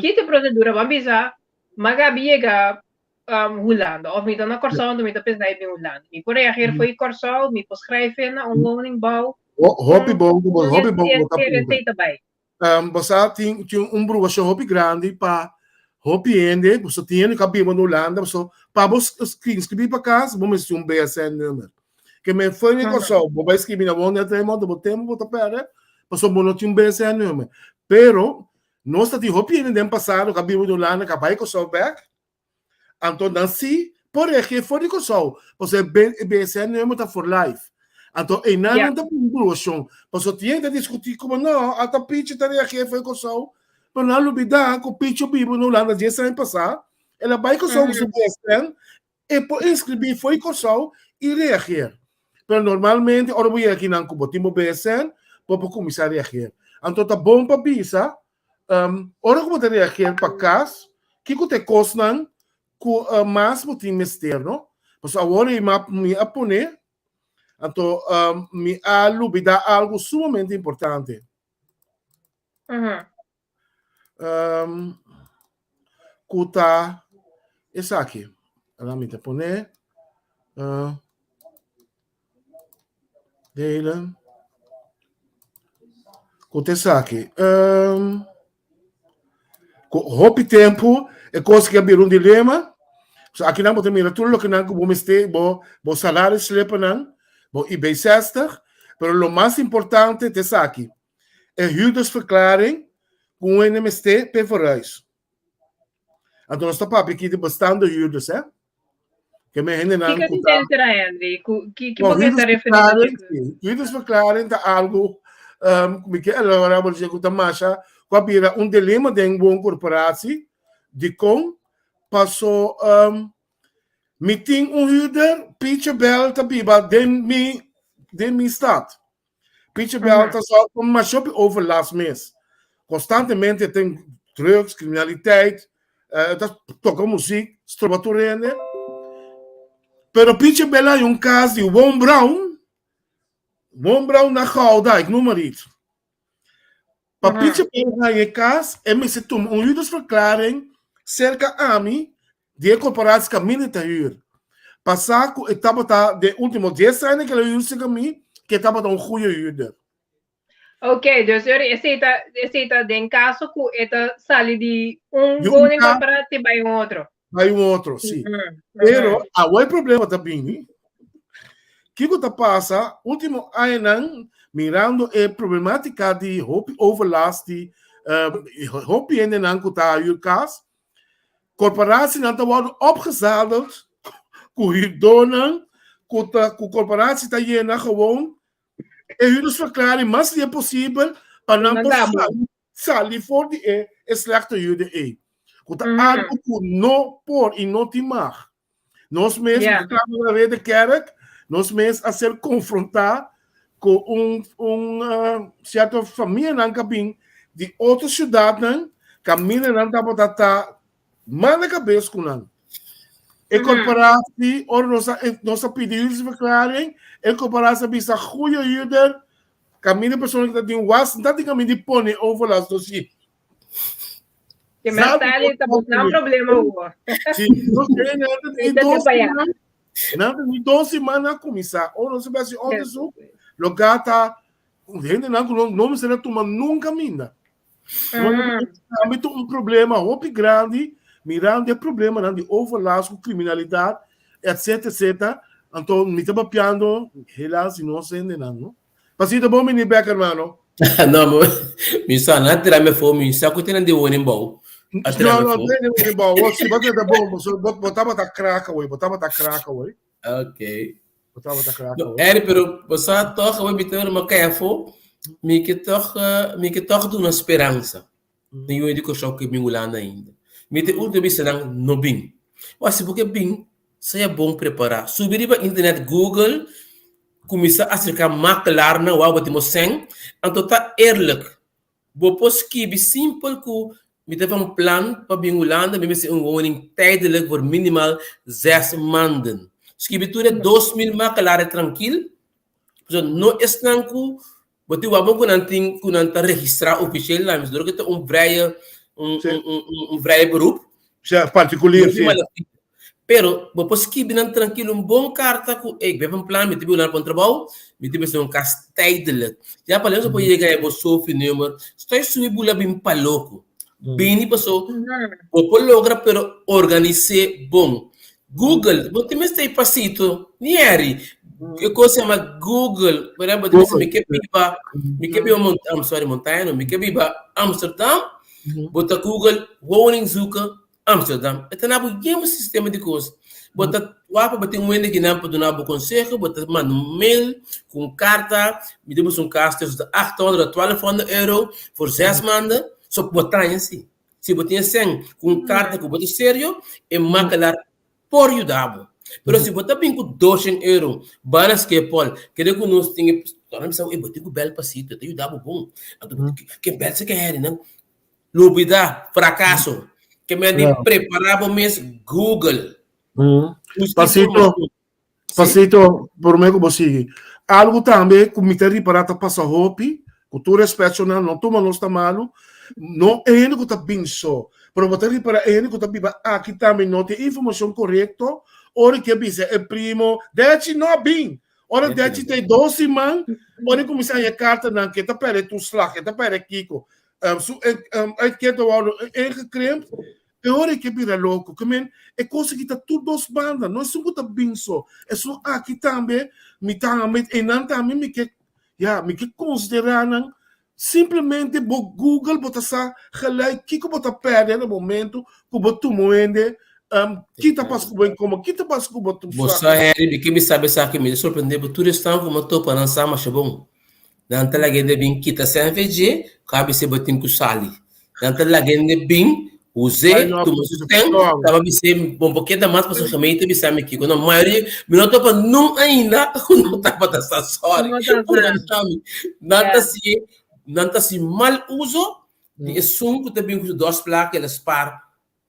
Que te procedura vai bisa magabiega Holanda of me dan na Corsão, me tá pensando em Holanda. Me por reagir foi Corsão, me schrijven na woningbouw. Hobby bom, hobby bom. Você tinha bruxo hobby grande para hobby ende, você tinha que abrir na Holanda, você para você inscrever para casa, vamos ter BSN número. Que me foi nem Corsão, vou escrever na onda até modo, botemos botar para, passou bom tinha BSN número. Pero nós tá de hobby ende no passado, que abrimos na Holanda, que vai Corsão back. Então, assim, por que foi de Corsão, você BSN número tá for life. Então, e não é um bruxo, você tinha que discutir como não, até pitch estaria aqui foi Corsão. Pero não olvidar que o Picho vivo no Holanda 10 anos passados, ela vai com o seu BSN e por inscrever foi com o seu e reagir. Pero normalmente, ora vou aqui na Cuba, timo BSN, para começar a reagir. Então, tá bom para bisa, ora como te reagir para casa, que te costam, que mais você tem externo, mas agora me apone, então, me olvidar algo sumamente importante. Kuta esse aqui. Ela me te poner dele. Kuta esse aqui. Hopi tempo é coisa que abrir um dilema. So aqui não podemos mirar tudo o que não vamos ter, bo salário slepa não, bo IB60, pero lo mais importante é aqui. É huurdersverklaring com o NMST per verhuis. Então nós estamos aqui de bastante huurders, hè? Que me hende não. Que diferença é, Henry? Que Bom, você está referindo? huurdersverklaring é algo como que ela agora vou dizer que está mais, quando um dilema de uma corporação de com passou meeting huurder Pietje Bel te biba den mi staat. Pietje Bel te zal om maar shop overlast mês. Constantemente tem drugs, criminaliteit, dat toca muziek, strobatorende. Pero Pietje Bel é caso de Von Braun na Gouda, ik noem maar iets. Maar Pietje Bel é caso, me se toma huurdersverklaring cerca a mim de corporaties caminho te huur. Passar com etapa de últimos 10 anos que ele usa caminho, que etapa um goede huurder. Ok, dus aceita em caso que esta sale de woning corporativo para outro. Vai outro, sim. Pero há problema também, né? Que está passa, último ano, mirando a problemática de hope overlast, de hope ainda não que está aí o caso, corporaties não worden opgezadeld, com huurdonen, com corporaties está hier gewoon en huurdersverklaring mas é possível para não salir voor die slechte huurder. Dat algo que não por e não te mag. Nós mesmos, na rede de kerk, nós mesmos a ser confrontar com certa família não cabin de outra cidade, caminha não está botando manda cabeça com não. E corporação, nossa pedidos-verklaring, e corporação bisa goede huurder, caminha pessoa que tem was, não tem caminho de pôr overlast dossiê. Que me está ali, tá bom, não problema o. Sim, não tem 2 semanas a começar. Ou não se vai se onde isso, lugar tá, gente não me será tomar nunca mina. Não problema, muito grande. Mirando o problema de overlast com criminalidade, etc, etc. Então, me está mapeando, helaas, não sei ainda não. Pasito bom, mini Becker, mano? Não, me só não tirar minha fome, só que tem de warning ball. Não, tem de warning ball. Se bater da bom, botava da craca, ué. Ok. Botava da craca, ué. É, pero você toca, vai meter uma caiafo, me que toca de uma esperança. Nenhum de coisa que me engolando ainda. Mete último vez não bem. Mas porque bem, se é bom preparar. Subir para internet Google, começar a cercar mais claro na web de moção, então tá eerlijk. Bopos que é simples que me teve plan para bem Holanda, me se woning tijdelijk voor minimaal 6 maanden. Escritura 2000 mais claro tranquilo. So não é que você vai com registrar oficial lá, mas que tem vrije vrije beroep. Particulier, sim. Pero, depois que vem tranquilo, bom carta com ik ben van plan met die naar een trabalho, met die persoon kas tijdelijk. Ja, para isso pode chegar a você número. Estou subindo bula bem paloco. Bem pessoa, pode lograr pero organizar bom. Google, você me está passito, nieri. Que coisa chama Google, por exemplo, você me quer montanha, me quer viva Amsterdam. Bota Google, woning zoeken, Amsterdam. Het is een sistema de coisas. Bota wapa bater wende que não pode dar conselho, bota manda mail com carta, me demos caso de 812 euro por 6 maanden, só botar assim. Se botar 100 com carta que bota sério, é macalar por ajudar. Pero se botar bem com 200 euro, banas que Paul, que de conosco tem, torna-me saber, botar com belo passito, te ajudava bom. Que belo se quer, não? Lubida, fracasso. Que me preparava mesmo Google. Passito, por mim que você algo também que me tem para passar hopi, cultura excepcional, não toma nos malo, não é ele que está bem só. Pero botar para ele que está bem aqui também não tem informação correta, ora que diz é primo, dete não bem. Ora dete tem 12 man, ora começar a carta não que tá pere tu slag, tá pere Kiko. Uitketen worden ingekrimpt. Eu hoor que vira louco, que men é coisa que tá tudo dos bandas, não é só que bem só, é só aqui também, me também, e não também me que considerar simplesmente bo Google bota sa gelijk que bota perde no momento que bota moende que tá passando como que tá passando bota você é que me sabe que me surpreendeu tudo está como tô para lançar mas bom não tá lá gente bem que tá sem VG cabe se botin com sali não tá lá gente bem usei tu tem tava me ser bom porque da mais para realmente me sabe que quando a maioria me não tô para não ainda não tá para essa sorte não tá se mal uso e sunco também com duas placas elas par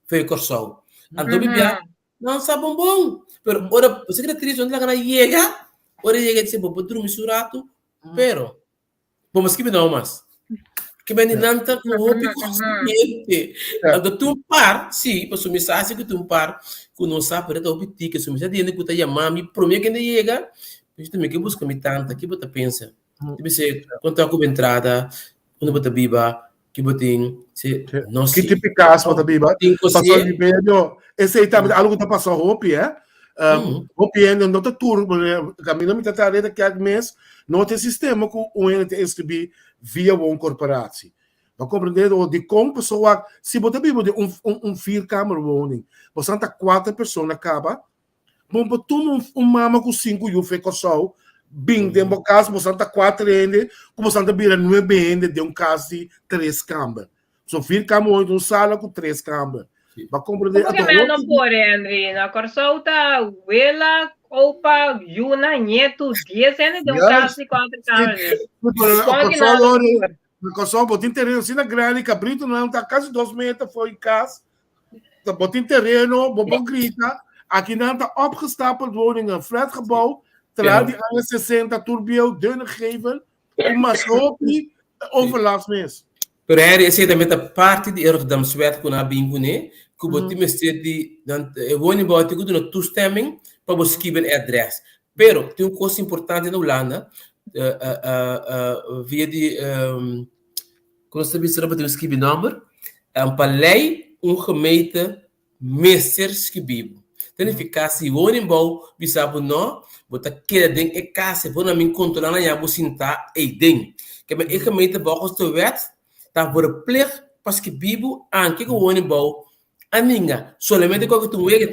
foi corção então bibia não sabe bom pero ora você que triste onde lá chega de ser bom dormir surato pero vamos que não mais que bem nanta com hobby consciente então tu par sim para sumir sabe que tu par com não sabe para tu obter que sumir já dentro que tu chamar me prometo que chega isso também que busca me tanta que você pensa deve ser quando a entrada quando você biba que botin se nós que tipicas bota biba passou de meio esse aí tá algo tá passando roupa roupa ainda não tá turbo caminho me tá tarefa que mês não tem sistema com o ente escrever via uma corporação para compreender o de como pessoa se botar biba de vier câmara woning você tá 4 pessoas acaba bom botar mama com 5 eu fez só bem tem um caso você tá 4 ainda como você tá vira 9 ainda de caso de 3 câmaras só vier câmara sala com 3 câmaras para compreender como que não pode André na corsolta uela opa yuna nieto 10 anos de caso de 4 câmaras no corso botin terreno assim na grande cabrito não tá quase 2 metros foi em casa tá botin terreno bobo grita aqui não tá opgestapeld woningen een flatgebouw terwijl die aan 60 turbio dunne gevel uma sopi overlastmis. Pero é exatamente a parte de Rotterdam Suécia com a bingune que o time de voni bota tudo no toestemming para você escrever adresse. Pero tem uma coisa importante na Holanda via de quando você vê para escrever número para lei gemeente meester escrever. Então ficar se voni bom bisabo não bota que ding e casa voor na controlar na jabo sinta e ding que bem gemeente volgens de wet tá verplicht pas que bibo anche que o bom a minha somente com que tu vê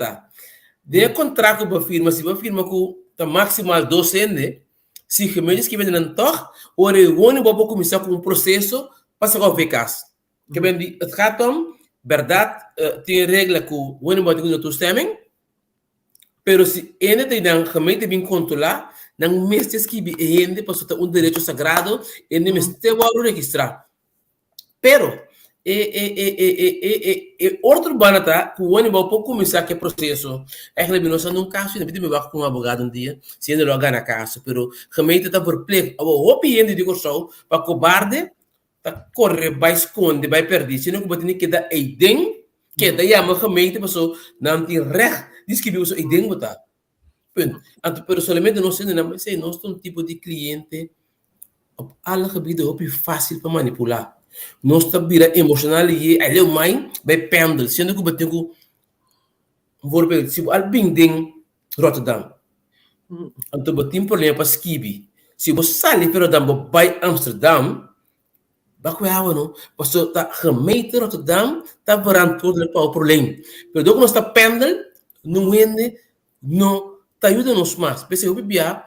de contrato para firma se vai firma com tá maximal 12 anos se gemeentes que vem não toch ou o bom começar com um processo passa com vecas que bem de gaat verdade tem regra que o bom tem que toestemming pero se ainda tem na gemeente bem controlar não mestres que ainda passou ter direito sagrado ainda mestre vai registrar pero outro banata que o animal pode começar que processo é que ele não sabe num caso ainda me vai com um advogado dia se ainda não ganha caso pero gemeente está perplexo o opinião de só para cobarde tá correr vai esconde vai perder se não que botar que dá idem que daí a gemeente passou não tem recht diz que viu isso e dentro tá pero somente não sei não sei nós um tipo de cliente alle gebieden op fácil para manipular nós tá vira emocional e ele o mãe vai pendel sendo que bater com vorbe se al binding Rotterdam então batem problema para skibi se você sai para Rotterdam vai Amsterdam bakwawa no passou tá gemeente Rotterdam tá varando todo para o problema pero do que nós tá pendel não rende, não te ajuda-nos mais. Pensei, eu bebia,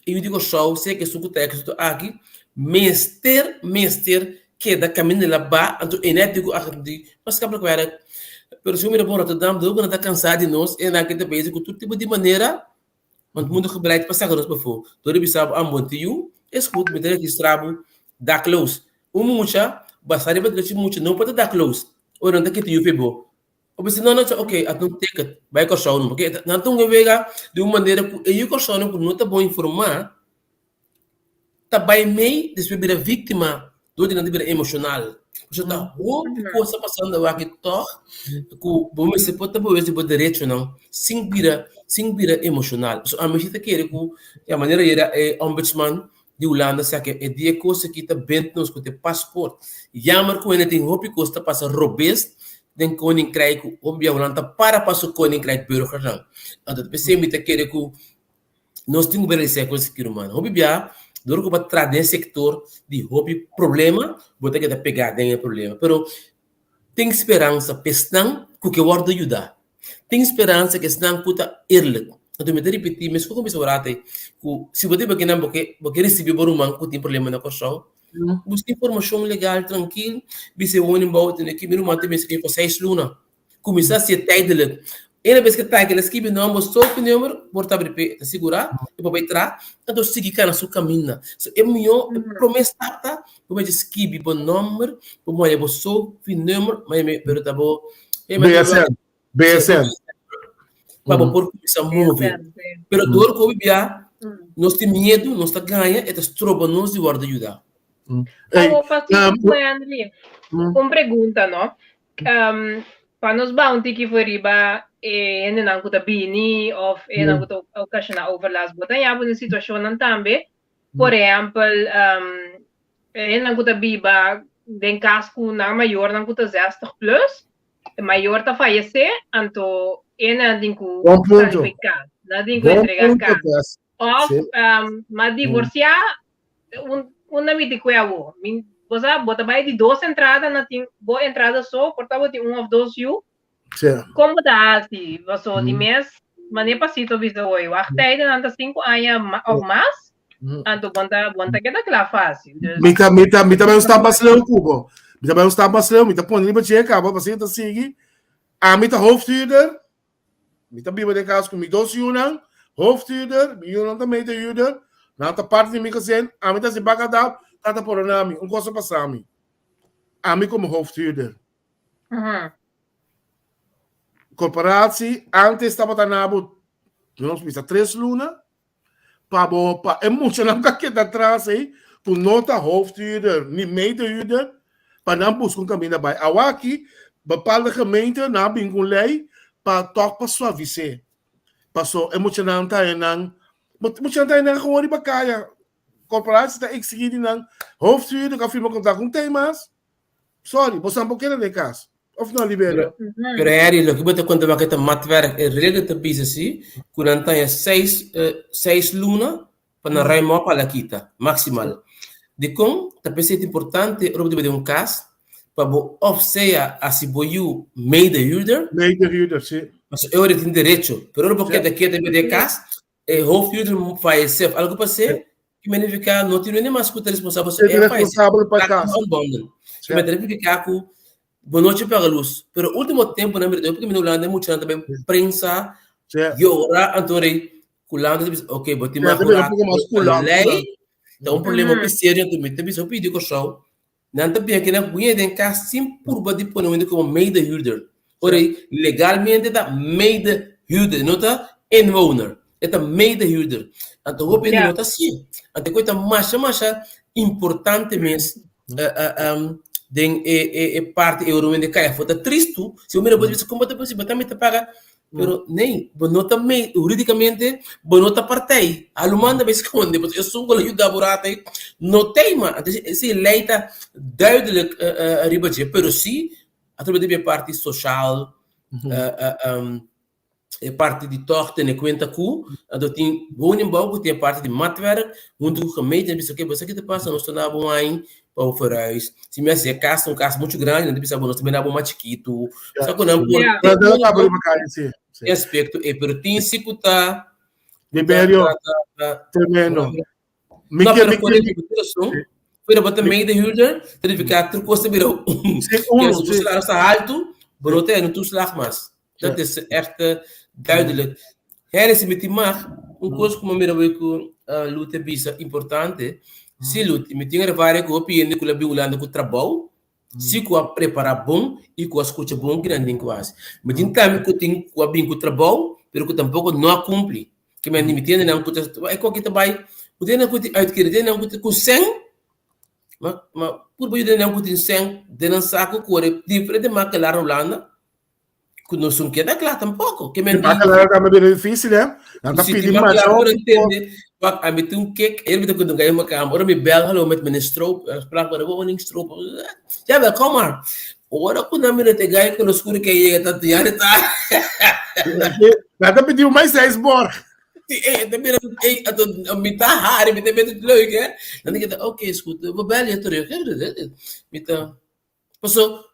e eu digo só, sei que sou técnico aqui, mestre, que da caminho lá ba, então enético aqui, mas que para era, pero se eu me repor Rotterdam, eu não está cansado de nós, e naquele país com todo tipo de maneira, onde o mundo que para sacar nós para fora. Todo mundo sabe, ambontio, escuta, me tem que estrabo, da close. Mucha, bastante para que mucha não pode dar close. Ou não tem que te ir bom. Obviamente não ok, então ticket vai com sono, porque não tão vega de uma maneira que eu com sono por não tá bom informar, tá bem meio de ser vítima do dinâmica emocional. Você tá o que coisa passando aqui toh, que bom se pode ter esse direito não, sem vira emocional. So a mexita que a maneira era ombudsman de Holanda sa que é dia coisa que tá bem nos com o passaporte. Jammer com ele tem hopi costa passa robes den koninkrijk om bij Holanda para passo koninkrijk burgerrang. Dat pensei me te querer que nós temos que ver com esse humano. Hopi bia dor que para trazer sector de hopi problema, botar que tá pegar den problema. Pero tem esperança pestan que word ajudar. Tem esperança que estão puta eerlijk. Então me repetir, mas como isso orate, que se você bagina porque receber barumang que tem problema na corção, busque informação legal, tranquilo, você vai embora tem que me manter mesmo que for 6 luna. Começar a ser tijdelijk. Ena vez que tá que eles que não mostrar o número, porta abrir, segurar, e para entrar, então seguir na sua caminho. So é melhor promessa tá, como diz que o número, como é o seu número, mas me pergunta bom, BSN. Para por começar a mover. Pero dor que bia, nós temos medo, nós tá ganha, é das tropas nós de guarda ajudar. Uma pergunta, não? Para nós bounty que for riba não kuta bini of não kuta occasional overlast botan ya na situação nan tambe por exemplo não kuta biba den casco na maior não kuta 60 plus maior ta fallecer anto não dinku qualificar não dinku entregar cá of mas divorciar uma miti kuyawo você bota vai de 2 entradas na tem boa entrada só portava de 1 of those you como dá assim você de mês mas nem passito visto hoje até ainda anda 5 anos ou mais então bonta que dá claro fácil me também está passando cubo me também está passando me tá pondo livre de acaba passando assim a me tá hoofdhuurder me tá biba de caso com me 2 unan hoofdhuurder me unan também de huurder na outra parte de me gezien a me tá se bagadar tata por nami coisa passar me a me como hoofdhuurder corporatie antes estava tanabo nós pisa 3 luna para é muito não que tá atrás aí tu nota hoofdhuurder nem medehuurder para não buscar caminho bij awaki bepaalde gemeenten na bingo lei para toch para suaviser passou emocionante e não emocionante não gewoon die bakaya corporatie está exigir não hoofdhuurder que firma contrato com temas sorry você não quer de caso of não libera pero é lo que bota quando vai que matwerk é relatief assim quando tem 6 luna para raimo para quita maximal de com tá pensando importante o de um caso para of seja a se boiu medehuurder sim mas eu tenho direito pero porque daqui de caso é hoofdhuurder faz self algo para ser que magnificar não tem nem mais escuta responsável é responsável para casa que me deve ficar com boa noite para a luz. Pero o último tempo, na verdade, porque me não é muito também prensa, ora, antorei, culando, ok, vou te marcar a lei, então um problema que seria também, também só pedir com o show, não também aqui na cunha de casa, sim, por bater por um como medehuurder. Ora, legalmente está medehuurder, não está inwoner, está medehuurder. Então, eu penso, não está assim. Então, coisa mais importante mesmo, den parte euro de caia foda triste se o meu pode como depois também te paga pero nem bonota me juridicamente bonota partei alumanda vez quando depois eu sou com ajuda burata não tem mas se leita duidelijk ribaje pero se através de parte social parte de torte ne conta cu do tem woningbouw tem parte de matwerk onde o gemeente diz que você que te passa nós na boain para oferecer se me é caso caso muito grande não precisa nós também na bom chiquito só que não por aspecto é pero tem se cuta liberio tremendo Pero botar medehuurder, verificar ter kosten bureau. Als het salaris te alto, brood en een toeslag mas. Dat is echt duidelijk. Hier is met die mag, kost como mira weku luta bisa importante. Se luta, me tinha várias copias de kula biulando com trabalho. Se com a preparar bom e com a escuta bom que não tem quase. Mas tem também que tem com a bem com trabalho, pero que tampouco não cumpre. Que me admitindo não com é qualquer trabalho. O dia não com adquirir não com 100. Mas por baixo de não com 100, de não saco corre diferente mais que lá na Holanda. Que não são que dá claro tampouco. Que me claro é bem difícil, né? Não tá pedindo mais. Pak, aan met toen kijk, eerder met de kundung kayo makam, ora mi bel, hallo met meneer Stroop, spraak maar gewoon een Stroop. Ja, wel, kom maar. Ora ko na minute gay ko no skuri kay dat yari ta. Nada pediu mais 6 bor. Dan ben ik met haar, met het leuk, hè? Dan denk ik, oké, is goed, we bellen je terug. Met paso,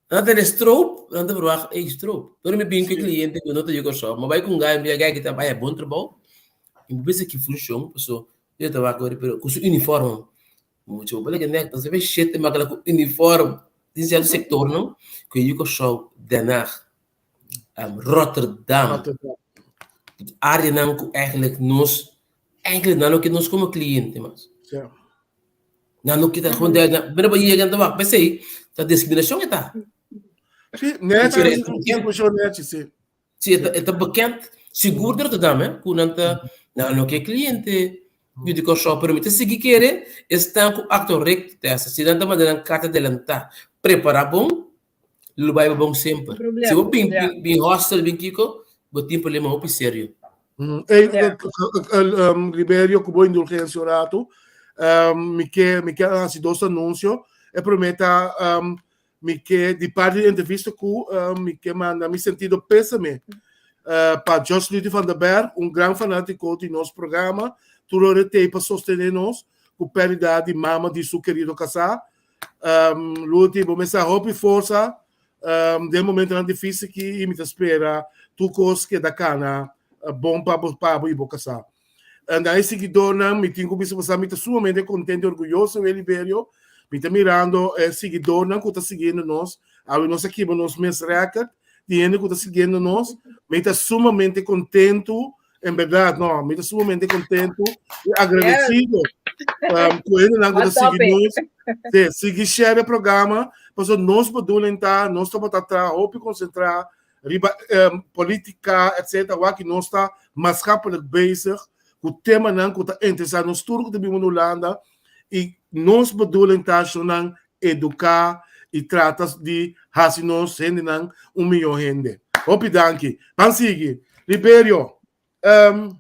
dan de Stroop, dan de verwacht, Stroop. Door me bin cliënt, ik wil je zo, maar bij kon gaan, jij kita bij bon trabalho. Ik ben que funciona, paso, je te wakker, pero com uniforme. Moet je wel nek, dan ze weer shit, maar com uniforme. Dit is het sector, no? Kun je zo Den Haag, Rotterdam. Área não eigenlijk não que nós como cliente, mas não que tá quando bem para ir agora vai pensei tá discriminação está Sim, net sim. sim é bekend seguro de Rotterdam hè quando não que cliente eu digo só permite seguir querer está com acto recto essa se dá maneira carta delanta preparar bom lo vai bom sempre se o bem hostel bem kiko botin problema op sério. Ribeiro, com boa indulgência, Rato, me quer assim dois anúncios e prometa me quer de parte da entrevista com me quer mandar me sentido pésame para Jos Lute van der Berg, grande fanático de nosso programa, tudo retei para sostener nós com perda de mama de seu querido casar. Lute, vou começar a força. De momento é difícil que me espera tu cos que da cana bom para ir boca sa. Daí seguidor não me tenho que você me sumamente contente e orgulhoso ele veio me tá mirando seguidor não que está seguindo nós a nós aqui nos meus record dinheiro que está seguindo nós me tá sumamente contente em verdade não me tá sumamente contente e agradecido com ele não que está seguindo seguir share o programa para nós podemos entrar nós estamos atrás ou concentrar política, etc., waar que nós está maatschappelijk bezig, com o tema não que está interessado nos tudo que temos na Holanda e nós bedoelen não educar e tratar de fazer nós gente não milhão de gente. Hope danke. Vamos seguir. Ribeiro.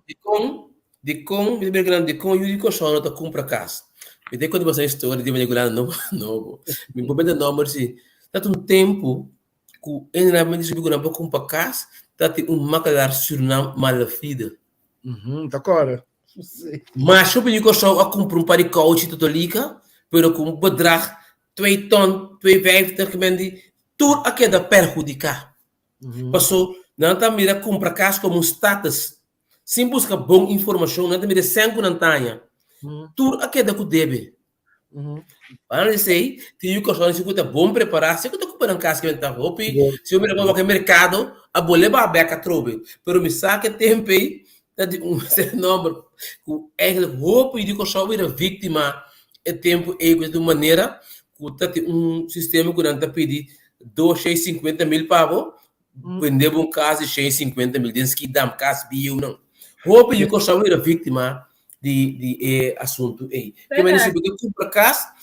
De com, eu digo só não tá compra casa. Me dei quando você história de manipular não. Me bomba número se tá um tempo que ainda me diz que não vou comprar casa, tá tem macalar surnam malafida. D'accord. Mas eu digo só a comprar par de couch totalica, pero com bedrag 2 ton, 2,50 que mendi, tudo a queda perjudicar. Passou, não tá mira comprar casa como status. Sem buscar boa informação, não tá mira sem conantanha. Tudo a queda que deve. Para dizer, tem o que se você bom preparar, se você comprar casa que está roupa, se eu me levar ao mercado, a boleba aberta trobe, pero me saca tempo aí, tá de número, com roupa e de coxão vira vítima, é tempo ego de maneira que tá de sistema que não tá pedir 250 mil pavo, vender um casa de 650 mil, tem que dar casa bio não. Roupa e de coxão vira vítima de assunto aí. Que mais se você compra casa,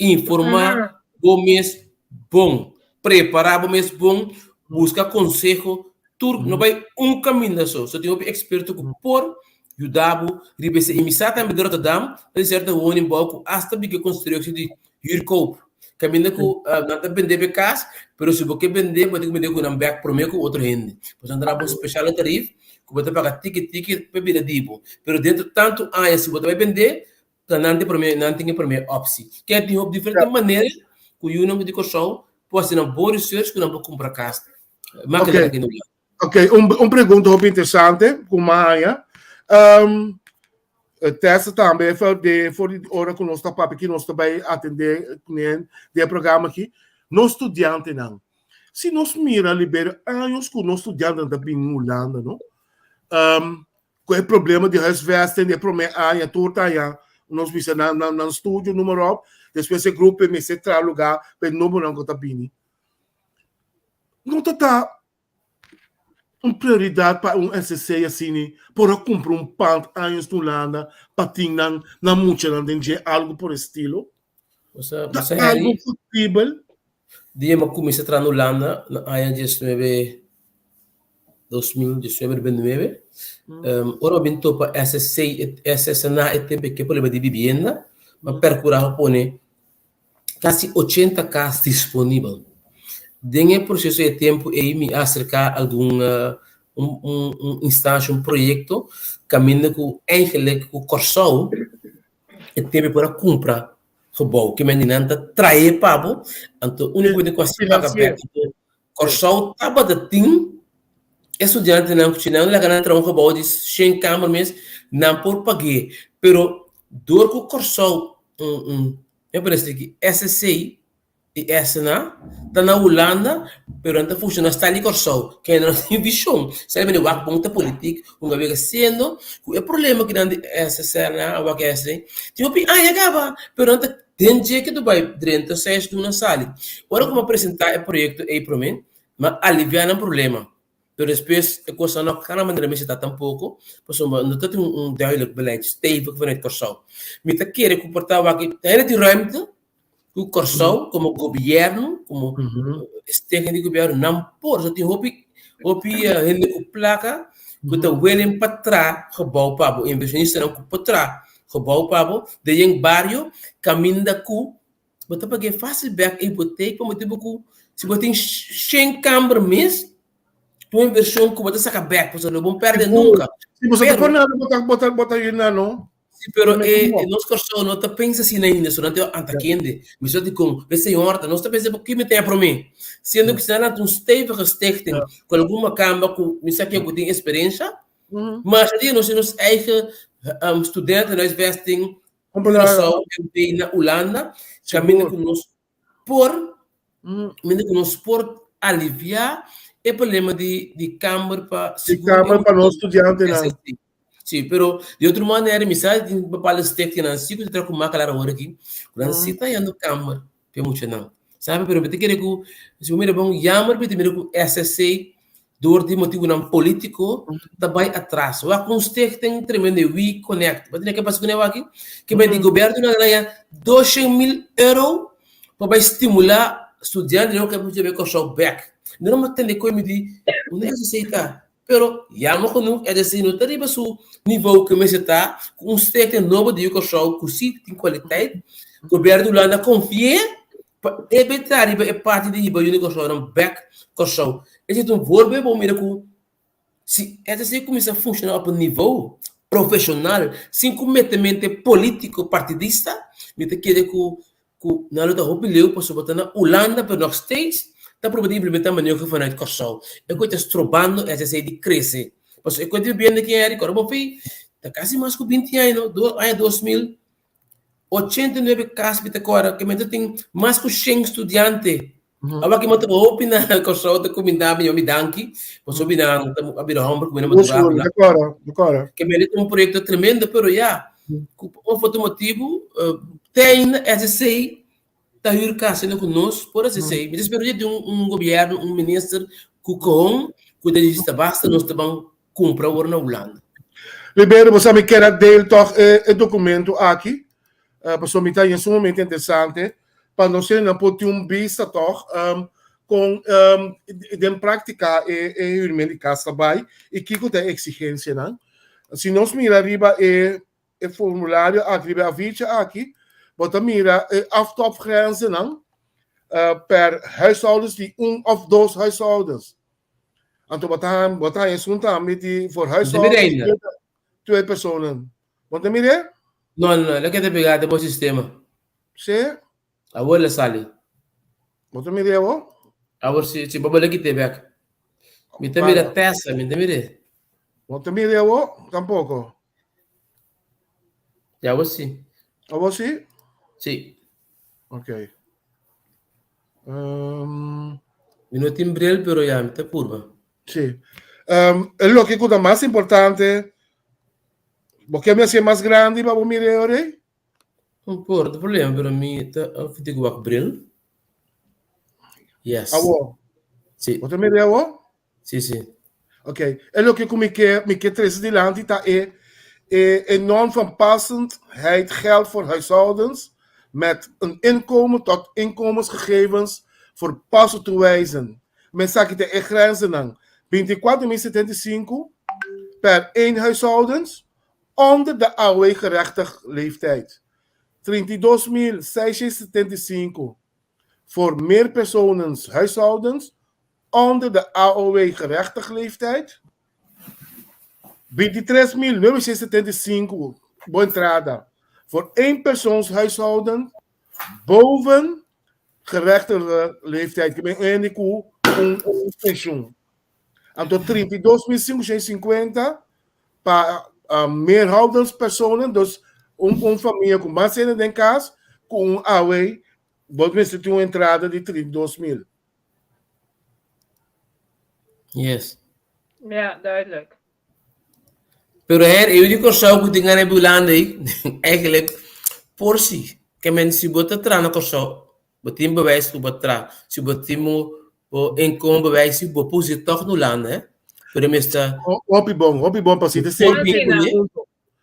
informar bom mês bom, preparar bom mês bom, buscar conselho, tudo não vai caminho só. Só tem um experto que por ajudar e me sata me deu Rotterdam, de certa one em balco, hasta que construiu de huurkoop. Caminho que não tá vender casa, pero se você vender, vai ter que vender com um back prometo com outro rende. Pois andar um especial tarifa que você paga ticket bebida dibo, pero dentro tanto se você vai vender, não tem primeiro opção. Que tem uma diferente maneira que o não de show pode ser um bom research que não vou comprar casa. Ok, pergunta muito interessante com Maia. Testa também for hora que nós estamos aqui, nós também atender o programa aqui. Nós estudantes não. Se nós mira libera anos que nós estudantes também em Holanda, não? Com o problema de huisvesting, de problema torta nós vimos no estúdio número depois esse grupo me se traz lugar para não não que tá bem. Não tá uma prioridade para SC assim, para comprar pant anos na Holanda, para ter na mucha não tem algo por estilo. Você algo possível. Dia me comecei a entrar na Holanda, na AIA 19 2019. Ora bin topa SSC na e tempo que problema de vivienda, mas percurar pone quase 80 casas disponíveis. Dentro processo de tempo aí me acercar algum instância, projeto, caminho com eigenlijk com Corsol, e tempo para comprar gebouw. Que men niet trae pabo, então o único que se paga bem, Corsol taba de tim, estudante não tinha não legal entrar gebouw de 100 kamer mês, não por pagar, pero door com Corsol, eu parece que SSC e SNA está na Holanda, pero não funciona está ali Corsol, que não tem visão, sabe nem o ponto político, vez sendo o problema que não SSNA o que é assim, tipo acaba, pero não tem dia que tu vai dentro sai de uma sala. Agora como apresentar o projeto aí para mim, mas aliviar o problema. Pero depois a coisa não cada maneira me está tampouco, pois não tem diálogo beleid stevig vanuit Corsol. Me tá querer comportar aqui, tem de ruimte o Corsol como governo, como steken de governo não por, só tem hopi ele com placa, que tá willing para trás, gebouw pabo, inversionista não para trás, gebouw pabo, de em barrio, caminho da cu, mas tá pagar fácil back hipoteca, mas tipo se você tem 100 câmara mês, tua inversão que você saca back, você não vai perder nunca. Se você não pode botar isso não. Sim, pero nós Corsol não tá pensa assim ainda, só não tem antaquende, mas só de com, vê se horta, nós tá pensando que me tem para mim. Sendo que se não stevige stichting, com alguma câmara com, me sabe que tem experiência, mas ali nós temos eigen studenten nós vesting Corsol na Holanda, caminho conosco por aliviar o problema de câmara para nós estudantes. Sim, pero de outra maneira, me sabe de palestra que não se que troca uma clara hora aqui, quando se está indo câmara, que muito não. Sabe, pero me tem que se o meu bom yamar, me tem que SSC dor de motivo não político, também atrás. O aconstec tem tremendo we connect. Mas tem que passar com aqui, que vai de governo na ganha 200.000 euros para estimular estudantes não que vai com back. Não me tem que me di, não é aceitar. Pero já não conosco é assim, não tem o nível que você está, com um stake novo de Corsol, com sim tem qualidade, o governo lá não confia, para evitar a parte de Iba Corsol, não back Corsol. Esse é um volve bom mira com se é assim começa a funcionar a nível profissional, sem cometimento político partidista, me tem que na luta opinião para botar na Holanda, pero nos States está provavelmente implementar maneira que vanuit Corsol. Eu estou estrobando essa de crescer. Porque eu estou vendo que é agora bom fui, tá quase mais que 20 anos, ano 2000, 89 casos de agora, que ainda tem mais que 100 estudantes. Agora que eu estou opinando Corsol da comunidade eu me danke, posso opinar, a vir a homem, como não Decora. Que me tem um projeto tremendo, pero já, um foto motivo tem essa está ir casando conosco, por assim dizer. Mas espero de governo, ministro, que desista basta, nós também comprar o na Holanda. Ribeiro, você me quer dele toch o documento aqui, para me está em um momento interessante, para nós ter uma vista toch, com de prática e realmente de casa vai e que tem exigência, não? Se nós mirar arriba o formulário aqui, a ficha aqui, Bota mira, aftopgrenzen dan per huishoudens die of dos huishoudens. En toen wat hij is gaan met die voor huishoudens 2 personen. Bota mira? No, lo que te pegaste por sistema. Sí. Abuela sale. Bota mira wo? Ahora si baba lagi te back. Me te mira testa, me te mira. Bota mira wo? Tampoco. Ya vos sí. ¿A vos sí? Sí. Ok. No te embriel, pero ya me te curva. Sí. Lo que es más importante, porque me hace más grande para mirar ahora. No importa, problema, pero me te curva bril. Yes. ¿A vos? Sí. ¿Vos te miras a vos? Sí, sí. Ok. Es lo que me quer tres de land, dat enorm van passendheid geldt voor huishoudens met een inkomen tot inkomensgegevens voor passen toewijzen. Men zegt de grenzen aan. 24.075 per 1 huishoudens onder de AOW-gerechtigde leeftijd. 32.675 voor meerpersonenshuishoudens onder de AOW-gerechtigde leeftijd. 23.975 boa entrada voor 1 persoonshuishouden boven gerechtigde leeftijd. Que bem único pensioen. Então 32.550 para meerhouderspersonen, dus família com mais cena em casa, com AOW, você tem uma entrada de 32.000. Yes. Ja, duidelijk. Pero eu digo só que tinha nebulando aí, eigenlijk portie. Que men se bota tra na corso, botim bewijs que botra, se botimo o income bewijs se bo posit toch no land, né? Pero mesta Hobby bom para si. Sim,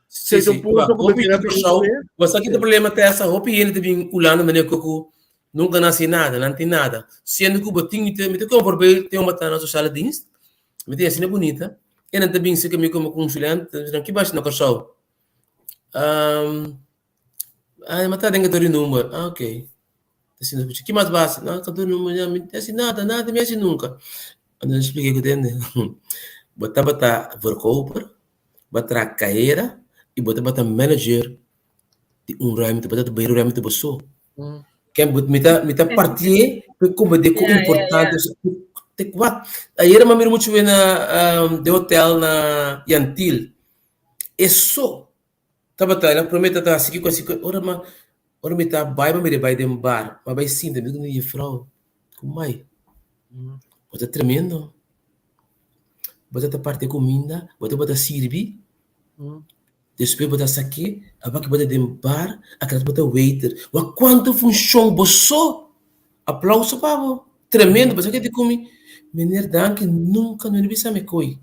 você aqui tem problema até essa roupa e ele também ulando mas eu nunca nasci nada, não tem nada. Sendo que o botinho me tem como tem uma tana social dienst, me tem assim bonita. E não também se que me como consulente, não que baixa na corso. Mas tá dentro do número. Ok. Assim, que mais baixa? Não, tá do número, não tem assim nada me assim nunca. Eu expliquei que tem, né? Bota verkoper, bota carreira e bota manager de ruimte, bota beheer ruimte beso. Quem mita partie, como de importante. Te wat. Aí era mamir muito na de hotel na Yantil. Isso. Tabata, ela promete tá assim que ora me tá vai de bar, mas vai sim, também com frau. Como vai? Bota tremendo. Bota parte comida, bota sirvi. Depois bota saque, abaki bota de bar, aquela bota waiter. Wa quanto funciona bosso? Aplauso pavo. Tremendo, você que te come. Meneer danke nunca não bisa me coi.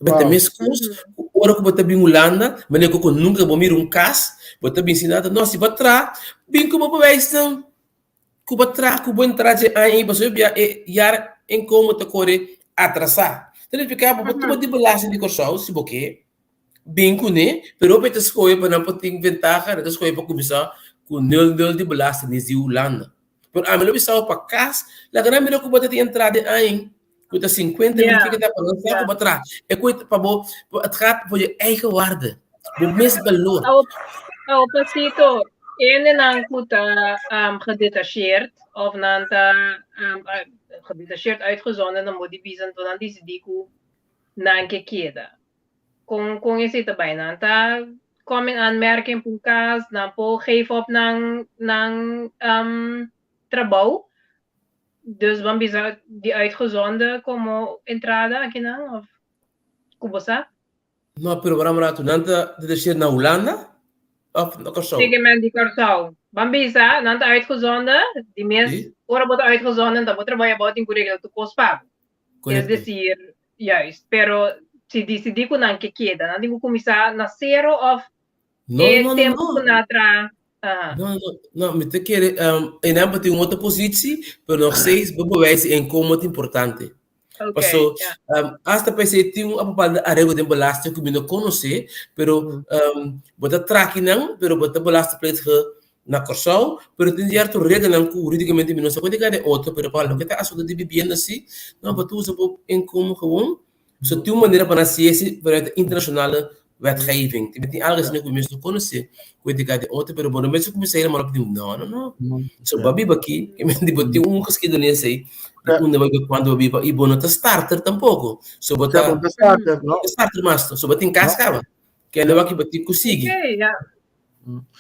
Bota mescos, ora que bota bem Holanda, meneer que nunca vou mir cas, bota bem ensinado, não se batra, bem como vai estão. Que batra, que bom entrar de aí, você via yar em como te corre atrasar. Então fica bota de bolacha de coxão, se boque. Bem com né, pero beta escolhe para não poder inventar, cara, escolhe para começar com nil de bolacha nesse Holanda. Pero a melhor visão para casa, a grande melhor que bota de entrada aí. Custa 50 mil que dá para lançar para trás. É coisa para het gaat voor je eigen waarde. Voor meest valor. Ao pasito, ene nang kuta gedetacheerd of nanta gedetacheerd uitgezonden dan moet die bizen to dan die diku nanke keda. Kung is ito ba nanta kom in aanmerking po kas na po geef op ng trabaho. Dus van bisa die uitgezonden como entrada aqui não? Of kubosa? No, pero vamos lá, tu nanta de descer na Holanda of na Curaçao? Sige men die Curaçao. Van bisa nanta uitgezonden, die mes ora bota uitgezonden, dan moet trabalhar in currículo tu pospa. Es decir, juist, pero si decidi ko nang kikeda, nandi ko começar na zero of tempo natra. Não, me te quer em ambos tem outra posição, mas nog steeds bewijzen em como muito importante. Passou, hasta pensei tem bepaalde arrego de belasting que me não conhece, pero bota traque não, pero bota belasting plate na Curaçao, pero tem certo regra não que juridicamente me não se pode ganhar outro, pero para o que está assunto de vivienda assim, não bota usa em como gewoon, so tem uma maneira para nascer esse para internacional wetgeving. Die met die alles niet mensen conhecer. Weet ik de auto, pero bueno, mensen komen zeggen maar op die no. So babi baki, die botti geschiedenis aí. Quando babi e bono ta starter tampoco. So bota starter, no? Starter master. So botin cascava. Que ela baki botti consegui. Okay, ja.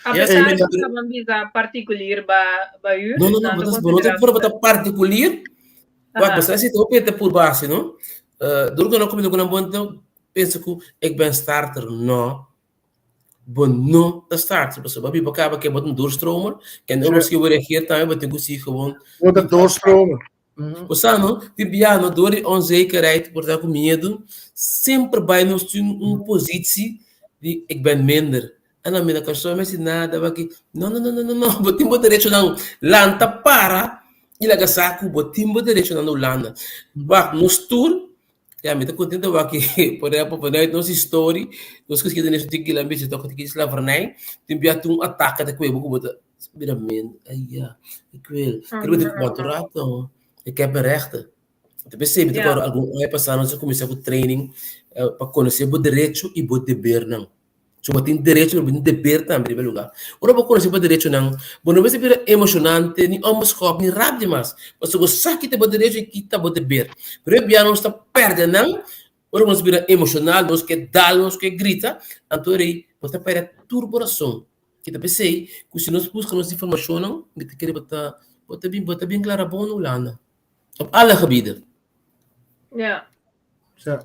Apesar de que a visa particular ba u. No, botas bono ta por bota particular. Wat você se to pete por base, no? Durante não comigo com bom penso que ik ben starter, no. Não de starter. Dus babi bakaba que botam doorstromer. Que não misschien weer reageert também, botem que gewoon. Bota doorstromer. Você não, tibiano, door die onzekerheid, por estar com medo, sempre vai nos ter positie de ik ben minder. En dan ben ik zo met nada, bakkie. No. Botim botem direito não. Lanta para. E laga saco, botim botem direito não landa. Bak, nos tour. Ja, me estou contente aqui, por exemplo, vanuit nossa história, nós geschiedenis natuurlijk een beetje toch die slavernij, toen bij toen ataque dat kwam ook wat binnen ai ja, ik wil ik maturato, ik heb mijn rechten. Então percebe que agora algum é passar nós começar com training para conhecer o direito e o dever não. So tem direito e dever também em primeiro lugar. Ora para conhecer o direito não, bom não vai ser emocionante nem homoskop nem rap demais. Mas se você sabe que tem o direito e que tem o dever, pero é não está perdendo não. Ora vamos vir emocional, nós que dá, nós que grita, então aí você perde turboração. Que tá pensei, que se nós buscamos informação não, que te querer botar bem clara bom no lana. Op alle gebieden. Ja. Ja.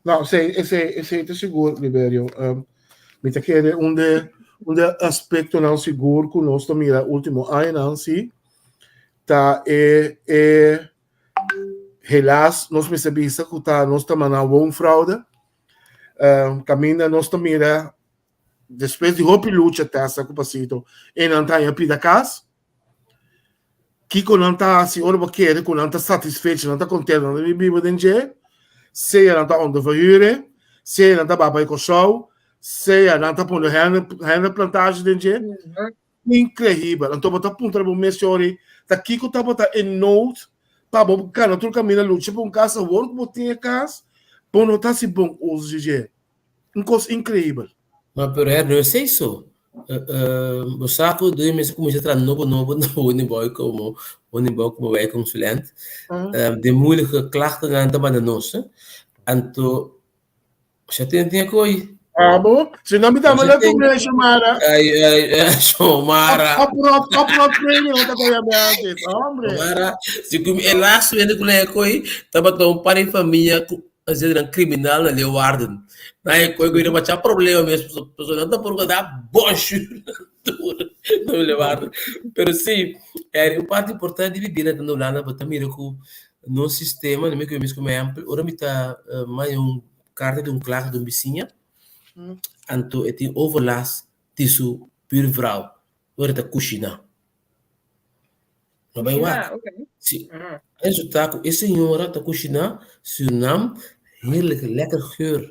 Nou, esse é seguro, Liberio. Me te quer onde aspecto não seguro que nós mira último ano não se tá helaas nós percebemos que tá nós estamos na fraude. Caminha nós mira depois de roupa luta testa com pasito e não tá em pida casa. Kiko não está assim, ora quer, que não está satisfeito, não está contente, não está vivo dentro, se não está onde verhuren, se não está babai com show, se não está pondo renda plantagem dentro, incrível. Então botar ponto para o mês chore, tá Kiko está botar em note, para buscar na tua caminho luta para casa, o outro botinha casa, para não estar se bom hoje já, coisa incrível. Mas por não é isso. O saco do mês começa a entrar novo uniboy como wij consulent de moeilijke klachten aan te banden nos anto já tem coi bom se não me dá mais problema chamara chamara a prêmio não tá ganhando hombre chamara se como elas vendo com coi tava tão para família às vezes era criminal ali o warden daí coi não tinha problema mesmo pessoa não tá por dar bocho não levar pero sim é uma parte importante de viver na Holanda para também com no sistema no meio que mesmo é amplo ora me tá mais carta de claque de vizinha anto é tem overlast disso pur vrouw ora tá cozinha não vai lá sim é zo taco esse senhora tá cozinha seu nome heerlijke lekker geur.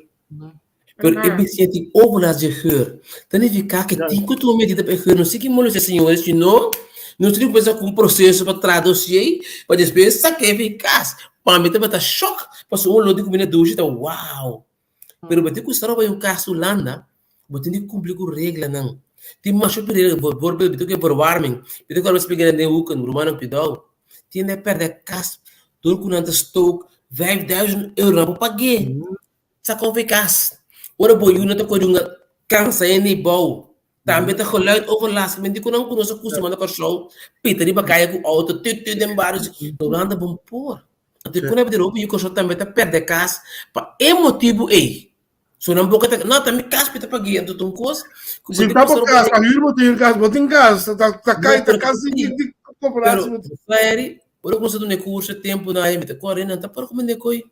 Pero eu me sinto overlast de geur. Dan heb je kijken, tem que tu medida para geur. Não sei que molho senhores, se não tem que pensar com um processo para traduzir, para depois saber eficaz. Para mim também tá choque, para o olho de comida doce, tá uau. Pero bater com estava em caso Holanda, bater de cumprir com regra não. Tem mais sobre regra, borbe, bater que verwarming, bater que eles pegam de hoeken, romano pedal. Tem de perder cas, door com anta stoke. €5.000 para pagar. Sabe eficaz. Ora boiu não tá com uma cansa em bom. Também tá geluid overlast. Men die kon não conosco custo manda com show. Peter die bakaia com auto tudo de embaixo. Holanda bom por. Até quando é de roupa e o show também tá perder casa. Para emotivo aí. So não boca não também casa para pagar então coisa. Se tá por casa, a irmã tem casa, tá cai tá casa de comprar. Sério. Ora começou no curso tempo na aí, correndo, tá por como coi.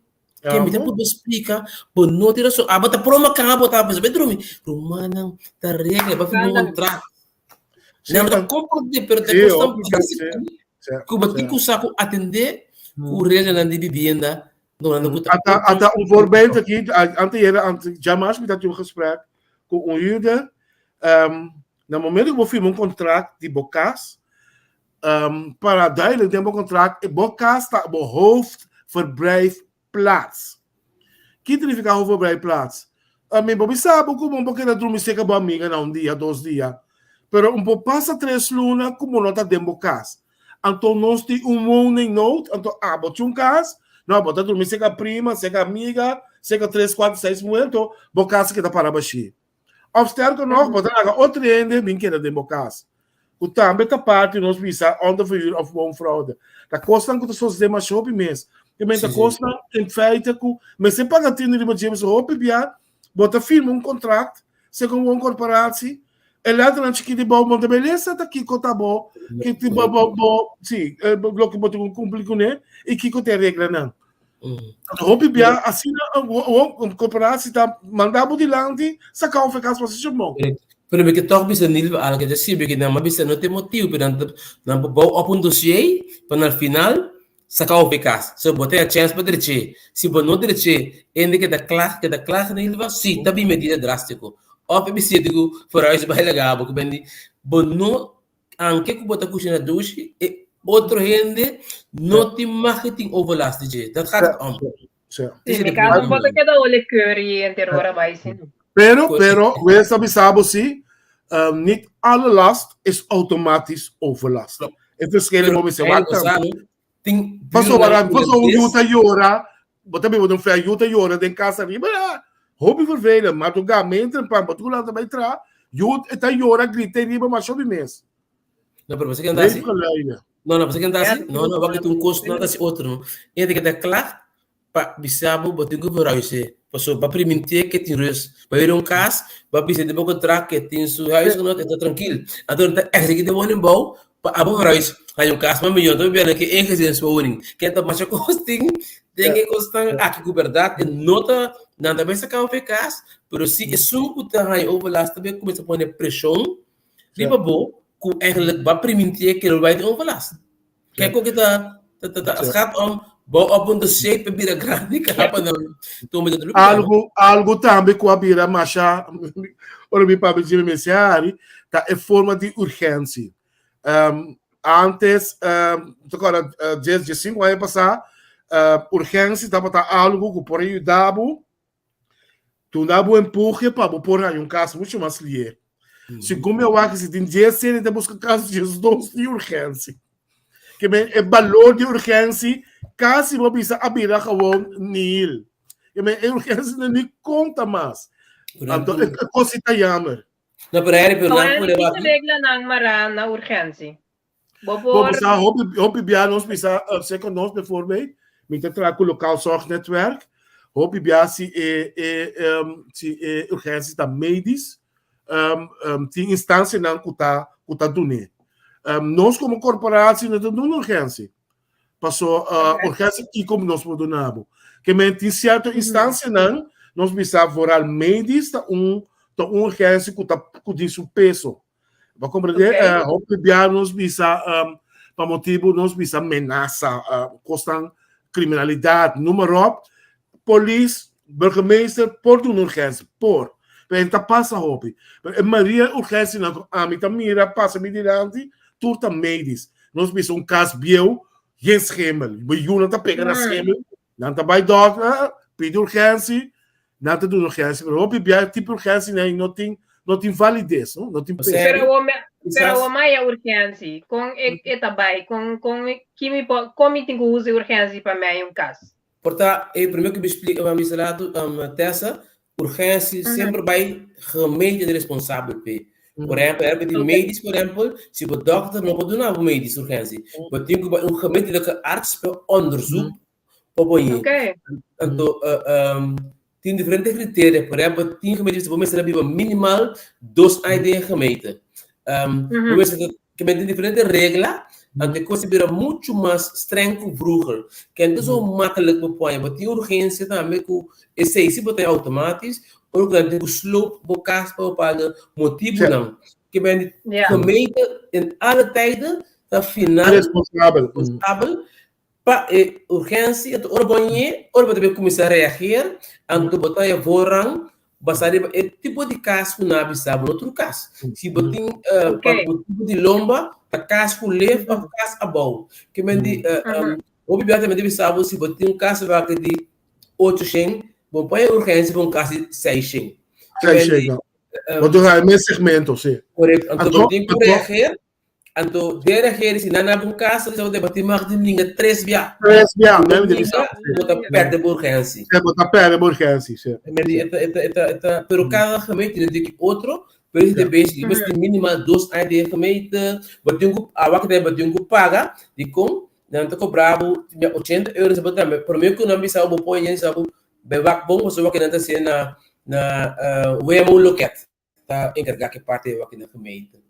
Que me tempo explica, por não ter só, bota por uma cama, bota para saber dormir. Romana, tá regra, vai fazer um contrato. Não tá compreender, pero te custa como tem que saco atender o regra de vivenda, não até voorbeeld aqui, antes jamais me dá um gesprek com um huurder, no momento que eu firmo contrato de bocas, para duidelijk tem um contrato, bocas está op hoofdverblijfplaats. Que significa hoofdverblijfplaats? Meu Bobi sabe como porque na dormir seca boa amiga não dia, 2 dias. Pero pouco passa 3 lunas como não está dentro bocas. Então nós tem morning note, então bote casa, não bota dormir seca prima, seca amiga, seca 3, 4, 6 momentos, bocas que está para baixo. Of sterker nog, bota outro ende, bem que dentro bocas. O também tá parte nós visa onder verhuur of woonfraude. Dat kost dan dat zoals de maar shop mes. Je bent dat kost dan in feite ku, mas se paga tendo de James Hope bia, bota firma contrato, se com uma corporatie. Ela tá que de bom monte beleza tá aqui cota bom, que te bom, sim, bloco bota com cumprir com né, e que tem regra não. Hope bia assim a corporatie tá mandar de lande, sacar o ficas para se chamar. Pero que toch bisa nível algo que decir que não bisa não tem motivo para não bom op um dossiê para no final sacar o pecado. Se botar a chance para direcer, se você não direcer, ainda que da classe nem ele vai sim, tá bem medida drástica. Ou para você digo, fora isso vai legal, porque bem, não, anche que botar coxinha duche, e outro rende não tem marketing overlast de, dat gaat om. Sim. Sim, me caso um pouco que da olhe curry e terror vai sim. Pero, we sabe sim, niet alle last is automatisch overlast. Het verschil om te wachten. Passou um juta jora, botar bem um freio juta jora den casa riba, hobby vervelend, maar tu gamento para botar lá também tra, jut eta jora grita riba mas sobe mês. Não, para você que anda assim? Não, você que anda assim? Não, vai ter custo não assim outro, não. É de que da classe para bisabo botar que vai você. Passou para permitir que tem res, para ir caso, para bisa de boca track que tem su huis não está tranquilo. Então é que de bom embau, para abo res, aí caso mas melhor também é que é que se woning, que tá mais costing, tem que custar aqui com verdade, nota nada bem sacar o caso, pero se é só que tá aí overlast também começa a pôr pressão, riba bom, que eigenlijk vai permitir que ele vai ter overlast. Que é que tá gaat om bouw op een shape bira grande capa não algo também com a bira macha ora me para dizer messiari tá é forma de urgência antes agora 5 anos passar urgência estava tá algo que por aí tu dabo empurre para por aí caso muito mais lié segundo eu acho que se tem 10 anos de buscar casos de urgência que é valor de urgência quase não precisa abrir a nil. É urgência não conta mais. Então, é coisa que jammer. Não, para ele, não é regra não mara na urgência. Vamos a hobby bia nós precisa second nós bijvoorbeeld met het lokaal zorgnetwerk. Hobby bia se urgência da medisch tem instância não kuta doen. Nós como corporatie não temos urgência. Passou urgência e como nós podemos. Que em certa instância não, nós precisamos vorar médicos urgência que tem seu peso. Para compreender, nós precisamos, para motivo, nós precisamos ameaça, costam criminalidade, número, polícia, burgemeester, por uma urgência, por. Então passa hobby. Maria urgência não, a mim também passa mediante turta médicos. Nós precisamos caso bio, geen schemel. We jullie dat peggen naar schemel. Dan daarbij dokter, pede urgência, dan te doen urgência. Maar hoop je tipo urgência nee, not in validez, no? Not in peso. Pero o mais urgência, com também, com como tem que usar urgência para mim caso. Portanto, é primeiro que me explica, vamos falar Tessa, urgência sempre vai remédio responsável por exemplo, de médicos, por exemplo, se o dokter não pode dar médicos urgência, mas tem que remédio que arts para onderzoek oponier. Então, tem diferentes critérios, por exemplo, tem remédios que vamos saber minimal 2 ID remédio. Que tem diferentes regras, que considera muito mais estranho que vroeger. Que é so makkelijk bepoien, maar tem urgência também que esse se botar automático ou que tem que sloop bocaas para motivo não. Que bem gemeente in alle tijden dat final responsável para urgência, então ora bonye, ora para começar a reagir, anto botar a vorang basado é tipo de caso que não sabe outro caso. Se botin para o tipo de lomba, a caso que leva a caso abau. Que bem de obviamente deve saber se botin caso vai de 800, bom põe urgência com caso 600. 600. Quando vai meu segmento, sim. Correto. Então tem que reagir. Então, de reagir se não há um caso, você vai debater mais de linha 3 via. 3 via, não deve saber. Botar perto de urgência. É botar perto de urgência, sim. Pero cada remédio tem que outro, por isso depende, mas tem minimal 2 ID remédio, batinho a vaca deve batinho paga, de com não está cobrado 80 euros para também. Por mim que não me sabe pôr nem sabe bevac bom, você vai que não está sendo na wemo loket, tá encarregar que parte é vaca na remédio.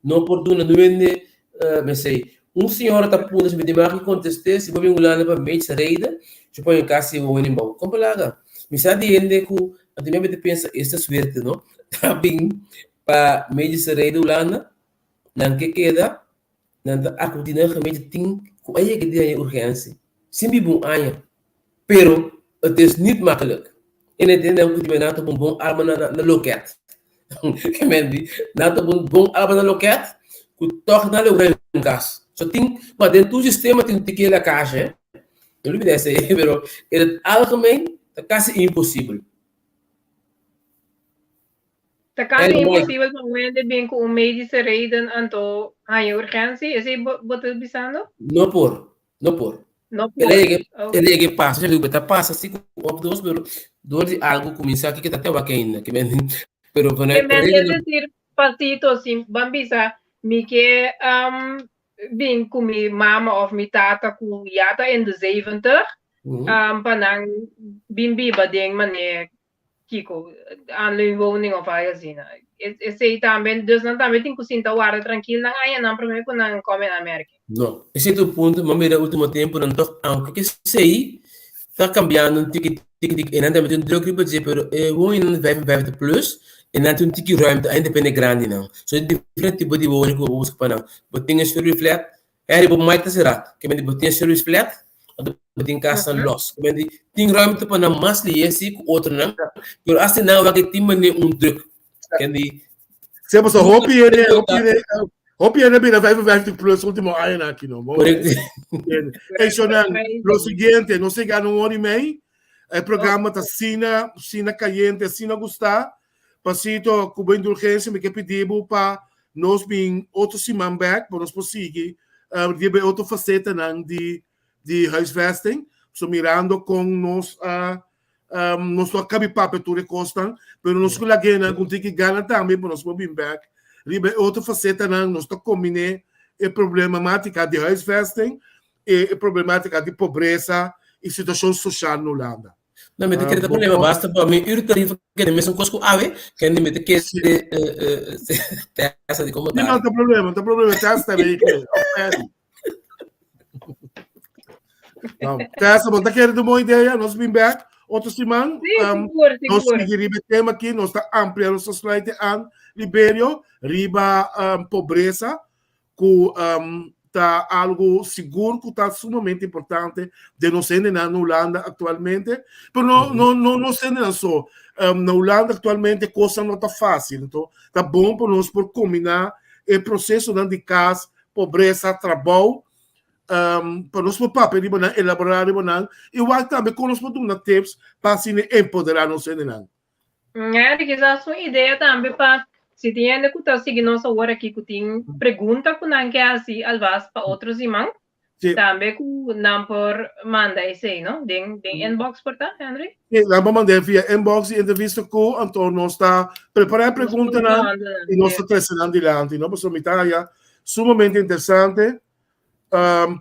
Não por tudo, não vende, mas sei. Senhor está por se medir que conteste, se vai vincular para meio saída, se põe em casa e o animal. Como lá, me sabe que a minha mente pensa esta suerte, não? Tá bem para meio saída ulana, não que queda, nanda acudina realmente tem com aí que tem urgência sempre bom anya pero het is niet makkelijk en het is ook die nato een bom arma na loket que mendi nato een bom arma na loket que toch na lugar um gas so tem mas dentro do sistema tem que a caixa eu não me desse pero het algemeen é quase impossível. Dat kan niet impossível para onde bem com medische reden anto a urgência. Esse botou bisando? Não por. No por. Ele é que passa, já digo, passa assim com dois pero dor de algo começar aqui que tá até bacana, que bem, pero quando é decir pasito assim, bambisa, me que bem com minha mama of minha tata com jata in de 70, panang bimbi badeng mané Kiko, aan woning of assim, esse também, dus não também tem que sentar o ar tranquilo, não há não problema com não comer na América. Não, esse é o ponto, mas no último tempo não tô, aunque sei, está cambiando, tique, e não também tem um pouco de pero vou em 55 plus, e não tem um tique ruimte ainda bem grande não, so diferente tipo de woning que eu uso para não, botinha service flat, é tipo mais será, que me botinha service flat, tem casa los, tem ruimte para não mais ler esse com outro não, pero assim não vai ter um druk, que de se você hopi ele bem na 55 plus último ano aqui não, é isso não, o seguinte, não sei que não hora e meio, o programa tá sina caliente, sina gostar, passito com a indulgência me que pedimos para nós bem outro semana back, para nós conseguir, de outra faceta não de huisvesting, so mirando com nós só cabe papo tudo costan, pero nós com alguém com que ganha também para nós vir back, ribe outra faceta não nós tá combine a problemática de huisvesting e a problemática de pobreza e situação social no Holanda. Não, mas aquele problema basta para mim ir tarifa que mesmo coisas ave que nem me que essa de como não tem problema testa aí não, essa bom, tá querendo uma ideia, nós vim back, outro semana, nós seguimos o tema aqui, nós está ampliando nossa slide an Libério, riba pobreza, que está algo seguro, que está sumamente importante de nós ser na Holanda atualmente, mas não ser só, na Holanda atualmente a coisa não está fácil, então está bom para nós por combinar o processo de casa, pobreza, trabalho, para nós papel elaborar igual também com nós podemos tips para se empoderar nos não. Quizás uma ideia também para se tem que estar seguindo nossa hora aqui que tem pergunta que não quer assim alvas para outros irmãos também que não por mandar isso aí não tem inbox por tá Henry? Lá vamos mandar via inbox e entrevista com então nós está preparar pergunta e nós está trazendo adiante não porque é sumamente interessante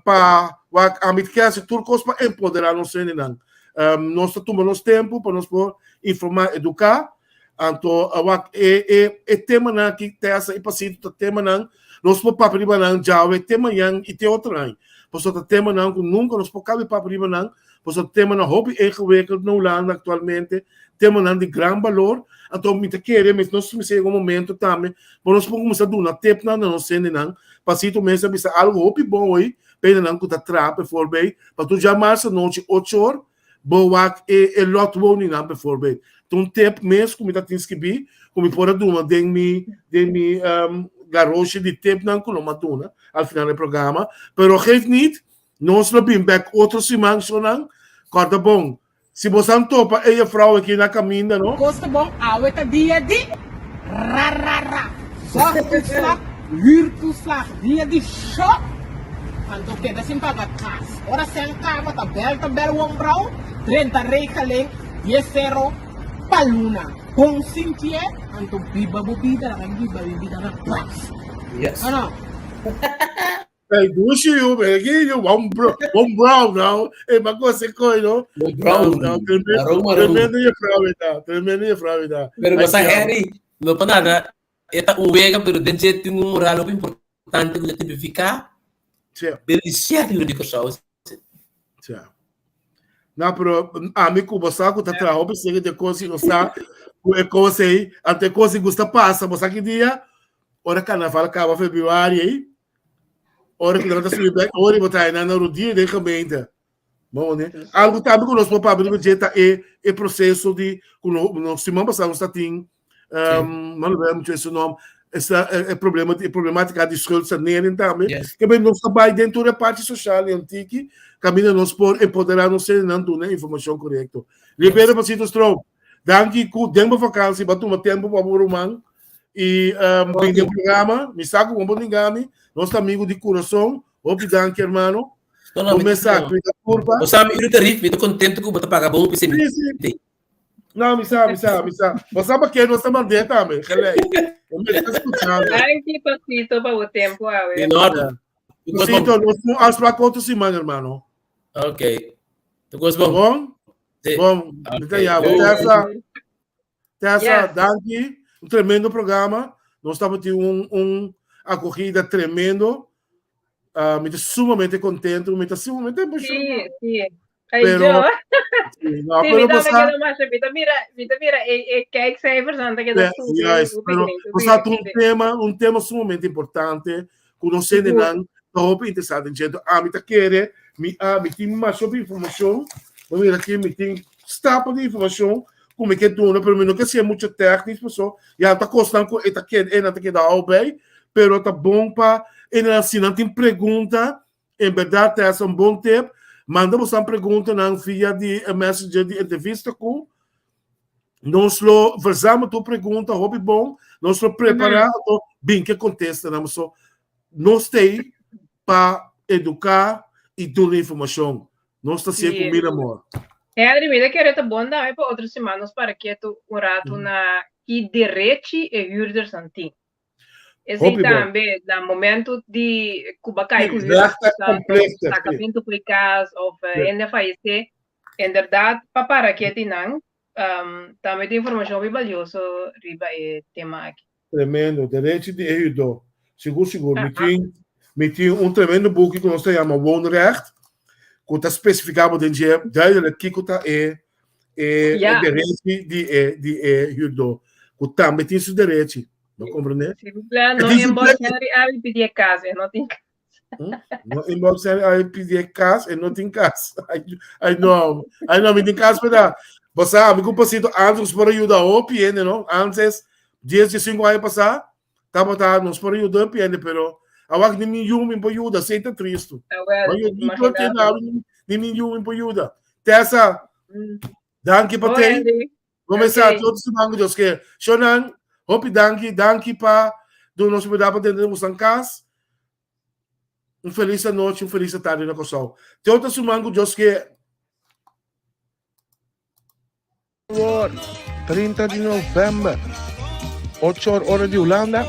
para a mitad turcos para empoderar nos não nós tomamos tempo para nós por informar educar então é tema na que tem essa impacito tema não nós por papel não já é tema yang e tem outro aí pois o tema não que nunca nós por cabe papel não pois o tema não hobby ingewikkeld no Holanda atualmente tema não de grande valor então me querer mas nós me chega momento também para nós começar a dar uma tip não não sei não passito mesmo bisa algo hobby bom aí pena não que tá trap for bem para tu já marça noite 8 horas boa e lot woning não for bem então tip mesmo como tá tens que be como por a duma de mi garagem de tip não com uma tuna ao final do programa pero geeft niet nós não bem back outro semana só não corta bom se você não topa a frau aqui na caminha não Koste bom, oude dia de ra. Zorgtoeslag, huurtoeslag, dia de show. Anto que assim paga casa. Ora sem cava, tá bel um brau, 30 rekening, 10 euro, paluna. Com Cynthia, anto biba bobida, bibida na praça. Yes. Ano? Hey, dushi you, beginho, one brown now. É uma coisa que não. Brown. Tremendo e frávida. Pero basta Harry, não para nada. Eta uwega pero dense tem moral importante que tem ficar. Delícia de coisas. Tchau. Não, pero amigo, você está trabalhando, você tem coisa não está, coisa aí, até coisa que gosta passa, você que dia, hora carnaval acaba fevereiro aí. Ora que nós estamos bem, ora botar na rodinha da gemeente. Bom, né? Algo também que nós podemos abrir é processo de nós se mamba nós está tem não lembro esse nome essa é problemática de escola nele também que bem nós trabalha dentro da parte social antiga caminha nós por empoderar nós não né informação correta. Libera para sitos tro. Danke ku tempo vacância batu uma tempo para o romano e bem o programa me saco com boningami nosso amigo de coração obrigado danke hermano. Começar com a curva. Você sabe, eu estou contente que você paga bom para você. Não, me sabe. Você sabe que nós estamos dentro também. Ai, que pasito para o tempo. Enorme. Pasito, nós vamos às para quanto semana, irmão? Ok. Tu gosta bom? Bom. Tessa, Danke. Um tremendo programa. Nós estamos tendo acorrida tremendo. Me estou sumamente contente, me estou sumamente emocionado. Sim. Pero, no, pero pasar. Mira, que é interessante que um tema sumamente importante, conhecendo não, estou interessado em gente, me tá querer, me tem mais sobre informação, mira aqui me tem stapa de informação, como é que tudo, pero não que seja muito técnico, pessoal, já tá custando, tá que dar ao bem, pero tá bom para se não tem pergunta, em verdade, é um bom tempo. Manda você uma pergunta na via de mensagem de entrevista com nós fazemos a tua pergunta, hobby bom, nós preparamos bem que acontece, nós temos para educar e dar informação. Nós estamos sempre com amor. É a primeira que era bom também para outras semanas para que tu rato na que direito e huurder santim. Esse também, no momento de Cubacai, que está vindo publicar ou ainda falecer, em verdade, para que tenham, também tem informação bem valiosa riba o tema aqui. Tremendo, direito de erro. Seguro. Me tinha tremendo book que nós chamamos Woonrecht, que está especificado dentro duidelijk que direito de erro. Que também tem seu direito. Não compreende? No embolsar a pedir casa, não tem casa. No embolsar a pedir casa e não tem casa. I know, me tem casa para você sabe que o pasito antes para ajudar o piene, não? Antes 15 anos passar, tava nos para ajudar o piene, pero agora nem me para ajudar, senta triste. Nem me para ajudar. Tessa, danke para ter. Começar todos os mangos que Shonan Hopi danke para do nosso cuidado para dentro do casa. Feliz noite, feliz tarde na Kosovo. Tem outra sumango Deus que 30 de novembro, 8 horas de Holanda,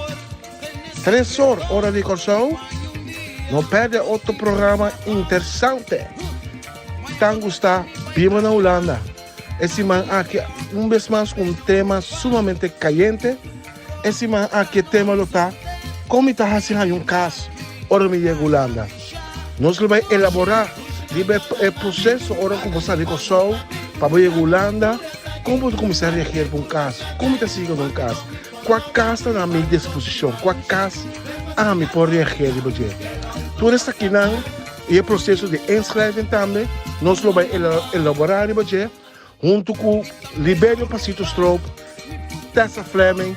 3 horas de Kosovo. Não perde outro programa interessante. Tango está viva na Holanda. Esse man aqui vez mais com tema sumamente caliente. Esse man aqui tema lo tá como está fazendo caso ora me chega Holanda. Nós vamos elaborar o processo ora como você de Kosovo para ir a Holanda, como começar a reagir para caso, como está seguindo um caso, qual caso está à minha disposição, qual caso a mim pode reagir de você. Tudo isso aqui não e o processo de inscrever também nós vamos elaborar de você junto com Libério Pasito Stroop, Tessa Fleming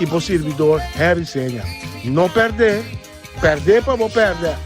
e o servidor Harry Senha. Não perder para não perder.